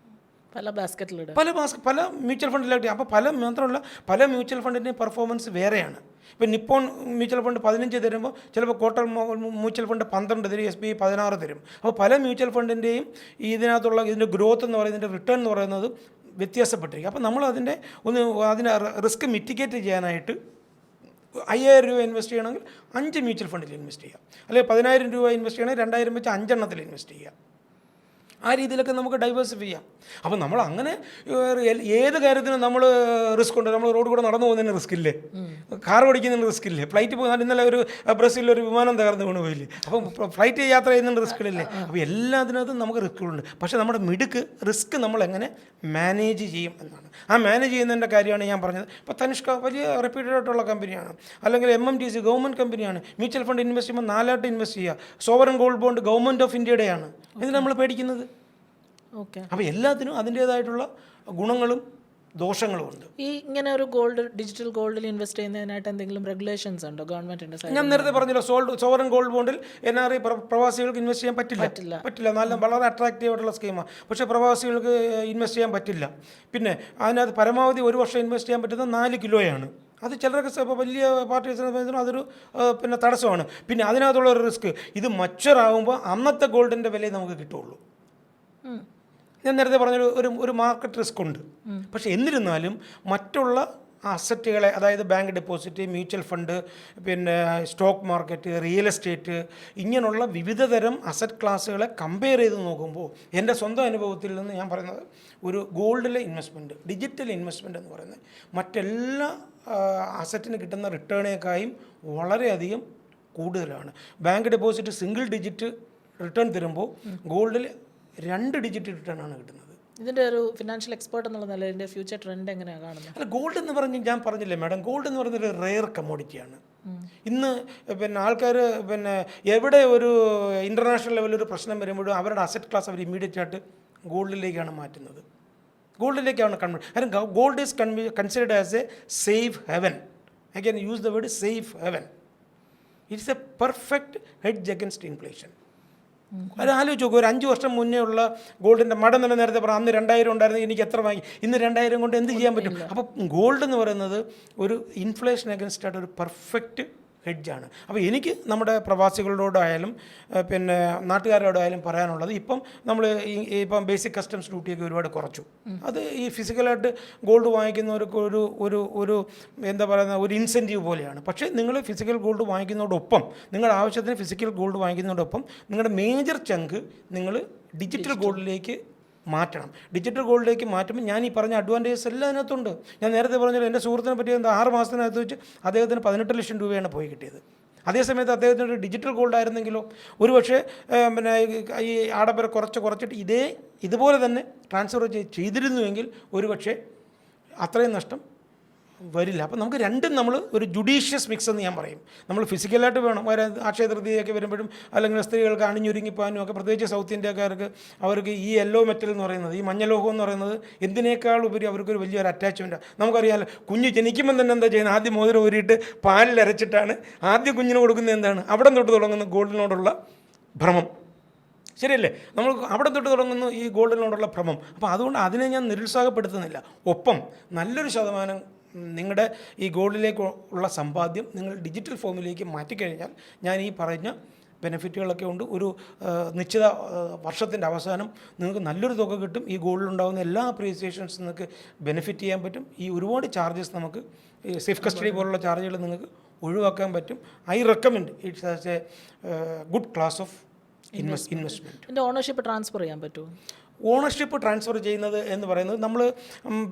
പല മ്യൂച്വൽ ഫണ്ടിലായിട്ട്. അപ്പോൾ മാത്രമല്ല പല മ്യൂച്വൽ ഫണ്ടിൻ്റെയും പെർഫോമൻസ് വേറെയാണ്. ഇപ്പോൾ നിപ്പോൺ മ്യൂച്വൽ ഫണ്ട് 15 തരുമ്പോൾ ചിലപ്പോൾ കോട്ടൺ മ്യൂച്വൽ ഫണ്ട് 12 തരും, SBI 16 തരും. അപ്പോൾ പല മ്യൂച്വൽ ഫണ്ടിൻ്റെയും ഇതിൻ്റെ ഗ്രോത്ത് എന്ന് പറയുന്നതിൻ്റെ റിട്ടേൺ എന്ന് പറയുന്നത് വ്യത്യാസപ്പെട്ടിരിക്കും. അപ്പോൾ നമ്മൾ അതിൻ്റെ റിസ്ക് മിറ്റിഗേറ്റ് ചെയ്യാനായിട്ട് 5000 രൂപ ഇൻവെസ്റ്റ് ചെയ്യണമെങ്കിൽ 5 മ്യൂച്വൽ ഫണ്ടിൽ ഇൻവെസ്റ്റ് ചെയ്യാം, അല്ലെങ്കിൽ 10000 രൂപ ഇൻവെസ്റ്റ് ചെയ്യണമെങ്കിൽ 2000 വെച്ച് 5 എണ്ണത്തിൽ ഇൻവെസ്റ്റ് ചെയ്യാം. ആ രീതിയിലൊക്കെ നമുക്ക് ഡൈവേഴ്സിഫൈ ചെയ്യാം. അപ്പോൾ നമ്മൾ അങ്ങനെ ഏത് കാര്യത്തിനും നമ്മൾ റിസ്ക് ഉണ്ട്. നമ്മൾ റോഡ് കൂടെ നടന്നു പോകുന്നതിന് റിസ്ക് ഇല്ലേ? കാർ ഓടിക്കുന്നതിന് റിസ്ക് ഇല്ലേ? ഫ്ലൈറ്റ് പോകുന്ന ഇന്നലെ ഒരു ബ്രസീലിലൊരു വിമാനം തകർന്ന് വീണ് പോയില്ലേ? അപ്പം ഫ്ലൈറ്റ് യാത്ര ചെയ്യുന്നതിന് റിസ്ക്കുകളില്ലേ? അപ്പോൾ എല്ലാത്തിനകത്തും നമുക്ക് റിസ്ക്കുകളുണ്ട്. പക്ഷേ നമ്മുടെ റിസ്ക് നമ്മൾ എങ്ങനെ മാനേജ് ചെയ്യും എന്നാണ്. ആ മാനേജ് ചെയ്യുന്നതിൻ്റെ കാര്യമാണ് ഞാൻ പറഞ്ഞത്. ഇപ്പോൾ തനിഷ്ക വലിയ റെപ്യൂട്ടഡ് ആയിട്ടുള്ള കമ്പനിയാണ്, അല്ലെങ്കിൽ MMTC ഗവൺമെൻറ് കമ്പനിയാണ്. മ്യൂച്വൽ ഫണ്ട് ഇൻവെസ്റ്റ് ചെയ്യുമ്പോൾ 4 ഇൻവെസ്റ്റ് ചെയ്യുക. Sovereign gold bond government of ഇന്ത്യയുടെയാണ്. ഇതിന് നമ്മൾ പേടിക്കുന്നത്? അപ്പോൾ എല്ലാത്തിനും അതിൻ്റേതായിട്ടുള്ള ഗുണങ്ങളും ദോഷങ്ങളും ഉണ്ട്. ഈ ഇങ്ങനെ ഒരു ഡിജിറ്റൽ ഗോൾഡിൽ ഇൻവെസ്റ്റ് ചെയ്യുന്നതിനായിട്ട് എന്തെങ്കിലും റെഗുലേഷൻസ് ഉണ്ടോ ഗവൺമെന്റിന്റെ സൈഡിൽ? ഞാൻ നേരത്തെ പറഞ്ഞല്ലോ, സോവറൻ ഗോൾഡ് ബോണ്ടിൽ NRI പ്രവാസികൾക്ക് ഇൻവെസ്റ്റ് ചെയ്യാൻ പറ്റില്ല. വളരെ അട്രാക്റ്റീവ് ആയിട്ടുള്ള സ്കീമാണ്. പക്ഷേ പ്രവാസികൾക്ക് ഇൻവെസ്റ്റ് ചെയ്യാൻ പറ്റില്ല. പിന്നെ അതിനകത്ത് പരമാവധി 1 വർഷം ഇൻവെസ്റ്റ് ചെയ്യാൻ പറ്റുന്ന 4 കിലോയാണ്. അത് ചിലർക്ക് വലിയ പാർട്ടീസിന് അതൊരു പിന്നെ തടസ്സമാണ്. പിന്നെ അതിനകത്തുള്ള ഒരു റിസ്ക്, ഇത് മച്ചുവറാകുമ്പോൾ അന്നത്തെ ഗോൾഡിൻ്റെ വിലയെ നമുക്ക് കിട്ടുള്ളൂ. ഞാൻ നേരത്തെ പറഞ്ഞൊരു മാർക്കറ്റ് റിസ്ക് ഉണ്ട്. പക്ഷേ എന്നിരുന്നാലും മറ്റുള്ള അസറ്റുകളെ, അതായത് ബാങ്ക് ഡെപ്പോസിറ്റ്, മ്യൂച്വൽ ഫണ്ട്, പിന്നെ സ്റ്റോക്ക് മാർക്കറ്റ്, റിയൽ എസ്റ്റേറ്റ്, ഇങ്ങനെയുള്ള വിവിധ തരം അസറ്റ് ക്ലാസ്സുകളെ കമ്പയർ ചെയ്ത് നോക്കുമ്പോൾ എൻ്റെ സ്വന്തം അനുഭവത്തിൽ നിന്ന് ഞാൻ പറയുന്നത്, ഒരു ഗോൾഡിലെ ഇൻവെസ്റ്റ്മെൻറ്റ്, ഡിജിറ്റൽ ഇൻവെസ്റ്റ്മെൻറ്റ് എന്ന് പറയുന്നത് മറ്റെല്ലാ അസറ്റിന് കിട്ടുന്ന റിട്ടേണേക്കായും വളരെയധികം കൂടുതലാണ്. Bank deposit single digit return തരുമ്പോൾ ഗോൾഡിൽ 2 ഡിജിറ്റ് റിട്ടേൺ ആണ് കിട്ടുന്നത്. ഇതിൻ്റെ ഒരു ഫിനാൻഷ്യൽ എക്സ്പേർട്ട് എന്നുള്ള നിലയിൽ ഇതിൻ്റെ ഫ്യൂച്ചർ ട്രെൻഡ് എങ്ങനെയാണ് കാണുന്നത്? അല്ല, ഗോൾഡ് എന്ന് പറഞ്ഞ് ഞാൻ പറഞ്ഞില്ലേ മാഡം, ഗോൾഡ് എന്ന് പറയുന്നത് ഒരു റെയർ കമ്മോഡിറ്റിയാണ്. ഇന്ന് പിന്നെ ആൾക്കാർ പിന്നെ എവിടെ ഒരു ഇൻ്റർനാഷണൽ ലെവലിൽ ഒരു പ്രശ്നം വരുമ്പോഴും അവരുടെ അസറ്റ് ക്ലാസ് അവർ ഇമ്മീഡിയറ്റ് ആയിട്ട് ഗോൾഡിലേക്കാണ് മാറ്റുന്നത്. കാരണം gold is considered as A safe heaven. I can use the word safe heaven. It's A perfect hedge against inflation. അത് ആലോചിച്ച് നോക്കുക, ഒരു 5 വർഷം മുന്നേ ഉള്ള ഗോൾഡിൻ്റെ മടം തന്നെ നേരത്തെ പറയാം. അന്ന് 2000 ഉണ്ടായിരുന്നെങ്കിൽ എനിക്ക് എത്ര വാങ്ങി? ഇന്ന് 2000 കൊണ്ട് എന്ത് ചെയ്യാൻ പറ്റും? അപ്പോൾ ഗോൾഡ് എന്ന് പറയുന്നത് ഒരു ഇൻഫ്ലേഷൻ അഗൻസ്റ്റ് ആയിട്ട് ഒരു പെർഫെക്റ്റ് ഹെഡ്ജാണ്. അപ്പോൾ എനിക്ക് നമ്മുടെ പ്രവാസികളോടായാലും പിന്നെ നാട്ടുകാരോടായാലും പറയാനുള്ളത്, ഇപ്പം നമ്മൾ ഇപ്പം ബേസിക് കസ്റ്റംസ് ഡ്യൂട്ടിയൊക്കെ ഒരുപാട് കുറച്ചു. അത് ഈ ഫിസിക്കലായിട്ട് ഗോൾഡ് വാങ്ങിക്കുന്നവർക്ക് ഒരു എന്താ പറയുന്ന ഒരു ഇൻസെൻറ്റീവ് പോലെയാണ്. പക്ഷേ നിങ്ങൾ ഫിസിക്കൽ ഗോൾഡ് വാങ്ങിക്കുന്നതോടൊപ്പം, നിങ്ങളുടെ ആവശ്യത്തിന് ഫിസിക്കൽ ഗോൾഡ് വാങ്ങിക്കുന്നതോടൊപ്പം നിങ്ങളുടെ മേജർ ചങ്ക് നിങ്ങൾ ഡിജിറ്റൽ ഗോൾഡിലേക്ക് മാറ്റണം. ഡിജിറ്റൽ ഗോൾഡിലേക്ക് മാറ്റുമ്പോൾ ഞാൻ ഈ പറഞ്ഞ അഡ്വാൻറ്റേജസ് എല്ലാം അതിനകത്തുണ്ട്. ഞാൻ നേരത്തെ പറഞ്ഞാൽ എൻ്റെ സുഹൃത്തിനെ പറ്റി 6 മാസത്തിനകത്ത് വെച്ച് അദ്ദേഹത്തിന് 18 ലക്ഷം രൂപയാണ് പോയി കിട്ടിയത്. അതേസമയത്ത് അദ്ദേഹത്തിൻ്റെ ഡിജിറ്റൽ ഗോൾഡ് ആയിരുന്നെങ്കിലോ ഒരു പക്ഷേ പിന്നെ ഈ ആഡംബരം കുറച്ചിട്ട് ഇതുപോലെ തന്നെ ട്രാൻസ്ഫർ ചെയ്തിരുന്നുവെങ്കിൽ ഒരു പക്ഷേ അത്രയും നഷ്ടം വരില്ല. അപ്പോൾ നമുക്ക് രണ്ടും നമ്മൾ ഒരു ജുഡീഷ്യസ് മിക്സ് എന്ന് ഞാൻ പറയും. നമ്മൾ ഫിസിക്കലായിട്ട് വേണം, അക്ഷയ തൃതീയൊക്കെ വരുമ്പോഴും അല്ലെങ്കിൽ സ്ത്രീകൾക്ക് അണിഞ്ഞൊരുങ്ങിപ്പോകാനും ഒക്കെ, പ്രത്യേകിച്ച് സൗത്ത് ഇന്ത്യക്കാർക്ക് അവർക്ക് ഈ യെല്ലോ മെറ്റൽ എന്ന് പറയുന്നത്, ഈ മഞ്ഞലോഹം എന്ന് പറയുന്നത് എന്തിനേക്കാൾ ഉപരി അവർക്കൊരു വലിയൊരു അറ്റാച്ച്മെൻറ്റാണ്. നമുക്കറിയാമല്ലോ, കുഞ്ഞ് ജനിക്കുമ്പോൾ തന്നെ എന്താ ചെയ്യുന്നത്, ആദ്യം മോതിരം ഊരിയിട്ട് പാലിൽ അരച്ചിട്ടാണ് ആദ്യം കുഞ്ഞിന് കൊടുക്കുന്നത്. എന്താണ് അവിടെ തൊട്ട് തുടങ്ങുന്ന ഗോൾഡിനോടുള്ള ഭ്രമം. ശരിയല്ലേ? നമ്മൾ അവിടെ തൊട്ട് തുടങ്ങുന്നു ഈ ഗോൾഡിനോടുള്ള ഭ്രമം. അപ്പോൾ അതുകൊണ്ട് അതിനെ ഞാൻ നിരുത്സാഹപ്പെടുത്തുന്നില്ല. ഒപ്പം നല്ലൊരു ശതമാനം നിങ്ങളുടെ ഈ ഗോൾഡിലേക്ക് ഉള്ള സമ്പാദ്യം നിങ്ങൾ ഡിജിറ്റൽ ഫോമിലേക്ക് മാറ്റിക്കഴിഞ്ഞാൽ ഞാൻ ഈ പറഞ്ഞ ബെനിഫിറ്റുകളൊക്കെ ഉണ്ട്. ഒരു നിശ്ചിത വർഷത്തിൻ്റെ അവസാനം നിങ്ങൾക്ക് നല്ലൊരു തുക കിട്ടും. ഈ ഗോൾഡിലുണ്ടാകുന്ന എല്ലാ അപ്രീസിയേഷൻസ് നിങ്ങൾക്ക് ബെനിഫിറ്റ് ചെയ്യാൻ പറ്റും. ഈ ഒരുപാട് ചാർജസ് നമുക്ക് ഈ സേഫ് കസ്റ്റഡി പോലുള്ള ചാർജുകൾ നിങ്ങൾക്ക് ഒഴിവാക്കാൻ പറ്റും. I recommend it's as A good class of investment. എൻ്റെ ഓണർഷിപ്പ് ട്രാൻസ്ഫർ ചെയ്യാൻ പറ്റുമോ? ഓണർഷിപ്പ് ട്രാൻസ്ഫർ ചെയ്യുന്നത് എന്ന് പറയുന്നത് നമ്മൾ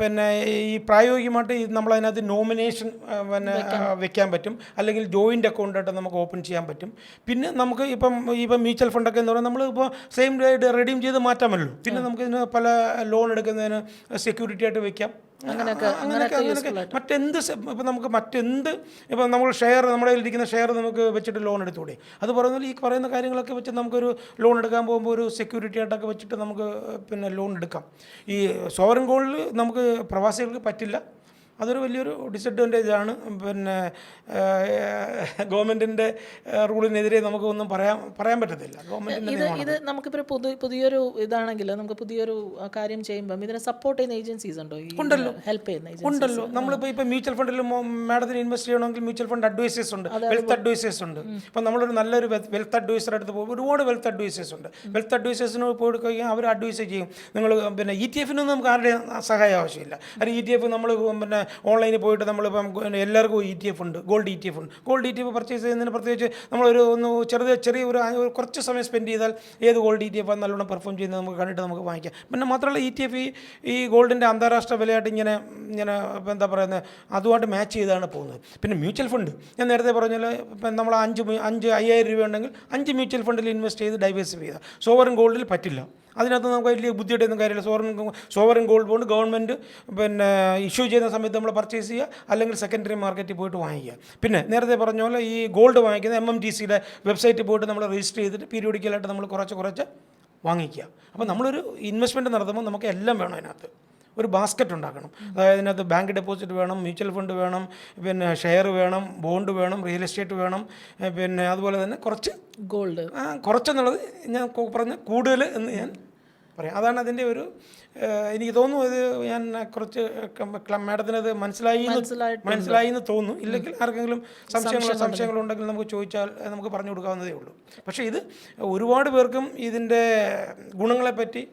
പിന്നെ ഈ പ്രായോഗികമായിട്ട് നമ്മളതിനകത്ത് നോമിനേഷൻ പിന്നെ വെക്കാൻ പറ്റും, അല്ലെങ്കിൽ ജോയിൻ്റ് അക്കൗണ്ടായിട്ട് നമുക്ക് ഓപ്പൺ ചെയ്യാൻ പറ്റും. പിന്നെ നമുക്ക് ഇപ്പം മ്യൂച്വൽ ഫണ്ടൊക്കെ എന്ന് പറയുന്നത് നമ്മൾ ഇപ്പോൾ സെയിം ഡേ റെഡീം ചെയ്ത് മാറ്റാമല്ലോ. പിന്നെ നമുക്കിതിന് പല ലോൺ എടുക്കുന്നതിന് സെക്യൂരിറ്റി ആയിട്ട് വെക്കാം. അങ്ങനെയൊക്കെ മറ്റെന്ത് ഇപ്പം നമുക്ക് ഇപ്പം നമ്മൾ നമ്മുടെ ഇരിക്കുന്ന ഷെയർ നമുക്ക് വെച്ചിട്ട് ലോൺ എടുത്തുകൂടെ? അത് പറയുന്നത് ഈ പറയുന്ന കാര്യങ്ങളൊക്കെ വെച്ച് നമുക്കൊരു ലോൺ എടുക്കാൻ പോകുമ്പോൾ ഒരു സെക്യൂരിറ്റി ആയിട്ടൊക്കെ വെച്ചിട്ട് നമുക്ക് പിന്നെ ലോൺ എടുക്കാം. ഈ സോവറിൻ ഗോൾഡിൽ നമുക്ക് പ്രവാസികൾക്ക് പറ്റില്ല. അതൊരു വലിയൊരു ഡിസഡ്വാൻറ്റേജാണ്. പിന്നെ ഗവൺമെൻറ്റിൻ്റെ റൂളിനെതിരെ നമുക്കൊന്നും പറയാൻ പറ്റത്തില്ല. ഇത് നമുക്കിപ്പോൾ പുതിയൊരു ഇതാണെങ്കിൽ നമുക്ക് പുതിയൊരു കാര്യം ചെയ്യുമ്പം ഇതിനെ സപ്പോർട്ട് ചെയ്യുന്ന ഏജൻസീസ് ഉണ്ടോ? ഉണ്ടല്ലോ, ഹെൽപ്പ് ചെയ്യുന്ന ഉണ്ടല്ലോ. നമ്മളിപ്പോൾ മ്യൂച്വൽ ഫണ്ടിൽ മാഡത്തിന് ഇൻവെസ്റ്റ് ചെയ്യണമെങ്കിൽ മ്യൂച്വൽ ഫണ്ട് അഡ്വൈസേഴ്സ് ഉണ്ട്, വെൽത്ത് അഡ്വൈസേഴ്സ് ഉണ്ട്. ഇപ്പം നമ്മളൊരു നല്ലൊരു വെൽത്ത് അഡ്വൈസർ എടുത്ത് പോകും. ഒരുപാട് വെൽത്ത് അഡ്വൈസേഴ്സ് ഉണ്ട്. വെൽത്ത് അഡ്വൈസേഴ്സിന് പോയി കഴിഞ്ഞാൽ അവർ അഡ്വൈസ് ചെയ്യും. നിങ്ങൾ പിന്നെ ETF നമുക്ക് ആരുടെ സഹായം ആവശ്യമില്ല. അല്ലെങ്കിൽ ETF നമ്മൾ പിന്നെ ഓൺലൈനിൽ പോയിട്ട് നമ്മളിപ്പം എല്ലാവർക്കും ETF ഉണ്ട്, ഗോൾഡ് ETF ഉണ്ട്. ഗോൾഡ് ETF പർച്ചേസ് ചെയ്യുന്നതിന് പ്രത്യേകിച്ച് നമ്മളൊരു ചെറിയ ഒരു കുറച്ച് സമയം സ്പെൻഡ് ചെയ്താൽ ഏത് ഗോൾഡ് ETF നല്ലോണം പെർഫോം ചെയ്യുന്നത് നമുക്ക് കണ്ടിട്ട് നമുക്ക് വാങ്ങിക്കാം. പിന്നെ മാത്രമല്ല ETF ഈ ഗോൾഡിൻ്റെ അന്താരാഷ്ട്ര വിലയായിട്ട് ഇങ്ങനെ എന്താ പറയുന്നത്, അതുമായിട്ട് മാച്ച് ചെയ്താണ് പോകുന്നത്. പിന്നെ മ്യൂച്വൽ ഫണ്ട് ഞാൻ നേരത്തെ പറഞ്ഞാൽ ഇപ്പം നമ്മൾ 5,000 രൂപ ഉണ്ടെങ്കിൽ 5 മ്യൂച്വൽ ഫണ്ടിൽ ഇൻവെസ്റ്റ് ചെയ്ത് ഡൈവേഴ്സിഫൈ ചെയ്താൽ സോവറിൻ ഗോൾഡിൽ പറ്റില്ല. അതിനകത്ത് നമുക്ക് വലിയ ബുദ്ധിയുടെയൊന്നും കാര്യമില്ല. സോവറിൻ ഗോൾഡ് ബോണ്ട് ഗവൺമെൻറ് പിന്നെ ഇഷ്യൂ ചെയ്യുന്ന സമയത്ത് നമ്മൾ പർച്ചേസ് ചെയ്യുക, അല്ലെങ്കിൽ സെക്കൻഡറി മാർക്കറ്റിൽ പോയിട്ട് വാങ്ങിക്കുക. പിന്നെ നേരത്തെ പറഞ്ഞ പോലെ ഈ ഗോൾഡ് വാങ്ങിക്കുന്ന MMTCയുടെ വെബ്സൈറ്റിൽ പോയിട്ട് നമ്മൾ രജിസ്റ്റർ ചെയ്തിട്ട് പീരിയോഡിക്കലായിട്ട് നമ്മൾ കുറച്ച് വാങ്ങിക്കുക. അപ്പോൾ നമ്മളൊരു ഇൻവെസ്റ്റ്മെൻറ്റ് നടത്തുമ്പോൾ നമുക്ക് എല്ലാം വേണം. അതിനകത്ത് ഒരു ബാസ്ക്കറ്റ് ഉണ്ടാക്കണം. അതായത് അതിനകത്ത് ബാങ്ക് ഡെപ്പോസിറ്റ് വേണം, മ്യൂച്വൽ ഫണ്ട് വേണം, പിന്നെ ഷെയർ വേണം, ബോണ്ട് വേണം, റിയൽ എസ്റ്റേറ്റ് വേണം, പിന്നെ അതുപോലെ തന്നെ കുറച്ച് ഗോൾഡ്. കുറച്ചെന്നുള്ളത് ഞാൻ പറഞ്ഞ കൂടുതൽ എന്ന് ഞാൻ പറയാം. അതാണ് അതിൻ്റെ ഒരു എനിക്ക് തോന്നുന്നു. ഇത് ഞാൻ കുറച്ച് മാഡത്തിനത് മനസ്സിലായി എന്ന് തോന്നുന്നു. ഇല്ലെങ്കിൽ ആർക്കെങ്കിലും സംശയങ്ങളുണ്ടെങ്കിൽ നമുക്ക് ചോദിച്ചാൽ നമുക്ക് പറഞ്ഞു കൊടുക്കാവുന്നതേ ഉള്ളൂ. പക്ഷേ ഇത് ഒരുപാട് പേർക്കും ഇതിൻ്റെ ഗുണങ്ങളെപ്പറ്റി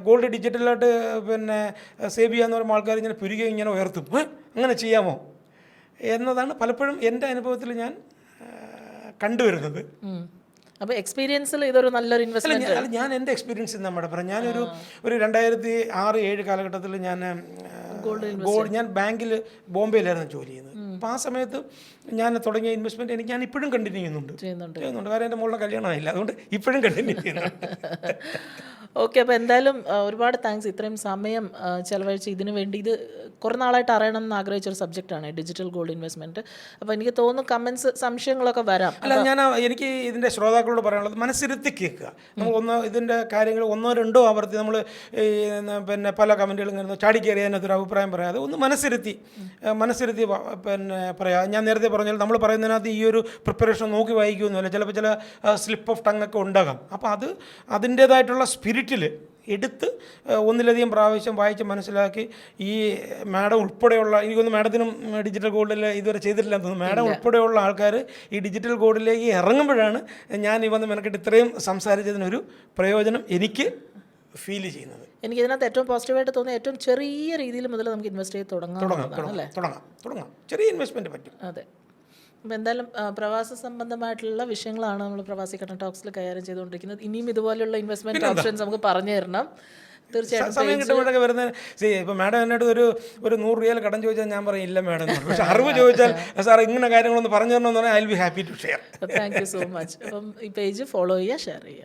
ഗോൾഡ് ഡിജിറ്റലായിട്ട് പിന്നെ സേവ് ചെയ്യാന്ന് പറയുമ്പോൾ ആൾക്കാർ ഇങ്ങനെ പുരുകെ ഇങ്ങനെ ഉയർത്തും, അങ്ങനെ ചെയ്യാമോ എന്നതാണ് പലപ്പോഴും എൻ്റെ അനുഭവത്തിൽ ഞാൻ കണ്ടുവരുന്നത്. അപ്പോൾ എക്സ്പീരിയൻസിൽ ഇതൊരു നല്ലൊരു ഇൻവെസ്റ്റ്മെന്റ്. ഞാൻ എൻ്റെ എക്സ്പീരിയൻസ് നമ്മുടെ പറയാം. ഞാനൊരു 2006-2007 കാലഘട്ടത്തിൽ ഞാൻ ബാങ്കിൽ ബോംബെയിലായിരുന്നു ജോലി ചെയ്യുന്നത്. അപ്പോൾ ആ സമയത്ത് ഞാൻ തുടങ്ങിയ ഇൻവെസ്റ്റ്മെൻറ്റ് ഞാൻ ഇപ്പോഴും കണ്ടിന്യൂ ചെയ്യുന്നുണ്ട്. കാരണം എൻ്റെ മോളുടെ കല്യാണമായില്ല, അതുകൊണ്ട് ഇപ്പോഴും കണ്ടിന്യൂ ചെയ്യുന്നുണ്ട്. ഓക്കെ, അപ്പോൾ എന്തായാലും ഒരുപാട് താങ്ക്സ് ഇത്രയും സമയം ചിലവഴിച്ച് ഇതിനു വേണ്ടി. ഇത് കുറേ നാളായിട്ട് അറിയണം എന്ന് ആഗ്രഹിച്ചൊരു സബ്ജക്റ്റാണ് ഡിജിറ്റൽ ഗോൾഡ് ഇൻവെസ്റ്റ്മെൻറ്റ്. അപ്പോൾ എനിക്ക് തോന്നുന്നു കമൻസ് സംശയങ്ങളൊക്കെ വരാം. എനിക്ക് ഇതിൻ്റെ ശ്രോതാക്കളോട് പറയാനുള്ളത്, മനസ്സിരുത്തി കേൾക്കുക. നമ്മൾ ഇതിൻ്റെ കാര്യങ്ങൾ 1-2 ആവർത്തി നമ്മൾ പിന്നെ പല കമൻറ്റുകളും ഇങ്ങനെ ചാടിക്കയറി അതിനകത്തൊരു അഭിപ്രായം പറയാതെ ഒന്ന് മനസ്സിരുത്തി പിന്നെ പറയാം. ഞാൻ നേരത്തെ പറഞ്ഞാൽ നമ്മൾ പറയുന്നതിനകത്ത് ഈ ഒരു പ്രിപ്പറേഷൻ നോക്കി വായിക്കുമെന്നല്ല, ചിലപ്പോൾ ചില സ്ലിപ്പ് ഓഫ് ടങ് ഒക്കെ ഉണ്ടാകാം. അപ്പോൾ അതിൻ്റേതായിട്ടുള്ള സ്പിരിറ്റിൽ എടുത്ത് ഒന്നിലധികം പ്രാവശ്യം വായിച്ച് മനസ്സിലാക്കി ഈ മാഡം ഉൾപ്പെടെയുള്ള എനിക്കൊന്ന് മാഡത്തിനും ഡിജിറ്റൽ ഗോൾഡിൽ ഇതുവരെ ചെയ്തിട്ടില്ല തോന്നുന്നു. മാഡം ഉൾപ്പെടെയുള്ള ആൾക്കാർ ഈ ഡിജിറ്റൽ ഗോൾഡിലേക്ക് ഇറങ്ങുമ്പോഴാണ് ഞാൻ ഈ വന്ന് മെനക്കെട്ട് ഇത്രയും സംസാരിച്ചതിനൊരു പ്രയോജനം എനിക്ക് ഫീൽ ചെയ്യുന്നത്. എനിക്ക് ഇതിനകത്ത് ഏറ്റവും പോസിറ്റീവായിട്ട് തോന്നിയ ഏറ്റവും ചെറിയ രീതിയിൽ മുതൽ നമുക്ക് ഇൻവെസ്റ്റ് ചെയ്ത് തുടങ്ങാം. ചെറിയ ഇൻവെസ്റ്റ്മെൻറ്റ് പറ്റും. അതെ. അപ്പോൾ എന്തായാലും പ്രവാസ സംബന്ധമായിട്ടുള്ള വിഷയങ്ങളാണ് നമ്മൾ പ്രവാസി കട്ടൻ ടോക്സിൽ കൈകാര്യം ചെയ്തുകൊണ്ടിരിക്കുന്നത്. ഇനിയും ഇതുപോലെയുള്ള ഇൻവെസ്റ്റ്മെൻറ്റ് ഓപ്ഷൻസ് നമുക്ക് പറഞ്ഞു തരണം. തീർച്ചയായിട്ടും സമയം കിട്ടുമ്പോഴൊക്കെ വരുന്നത് ഇപ്പോൾ മാഡം എന്നോട് ഒരു 100 റിയാൽ കടം ചോദിച്ചാൽ ഞാൻ പറയും ഇല്ല മാഡം. പക്ഷേ അറിവ് ചോദിച്ചാൽ സാർ ഇങ്ങനെ കാര്യങ്ങളൊന്ന് പറഞ്ഞു തരണമെന്ന് പറഞ്ഞാൽ I will be happy to share. Thank you so much. അപ്പം ഈ പേജ് ഫോളോ ചെയ്യുക, ഷെയർ ചെയ്യുക.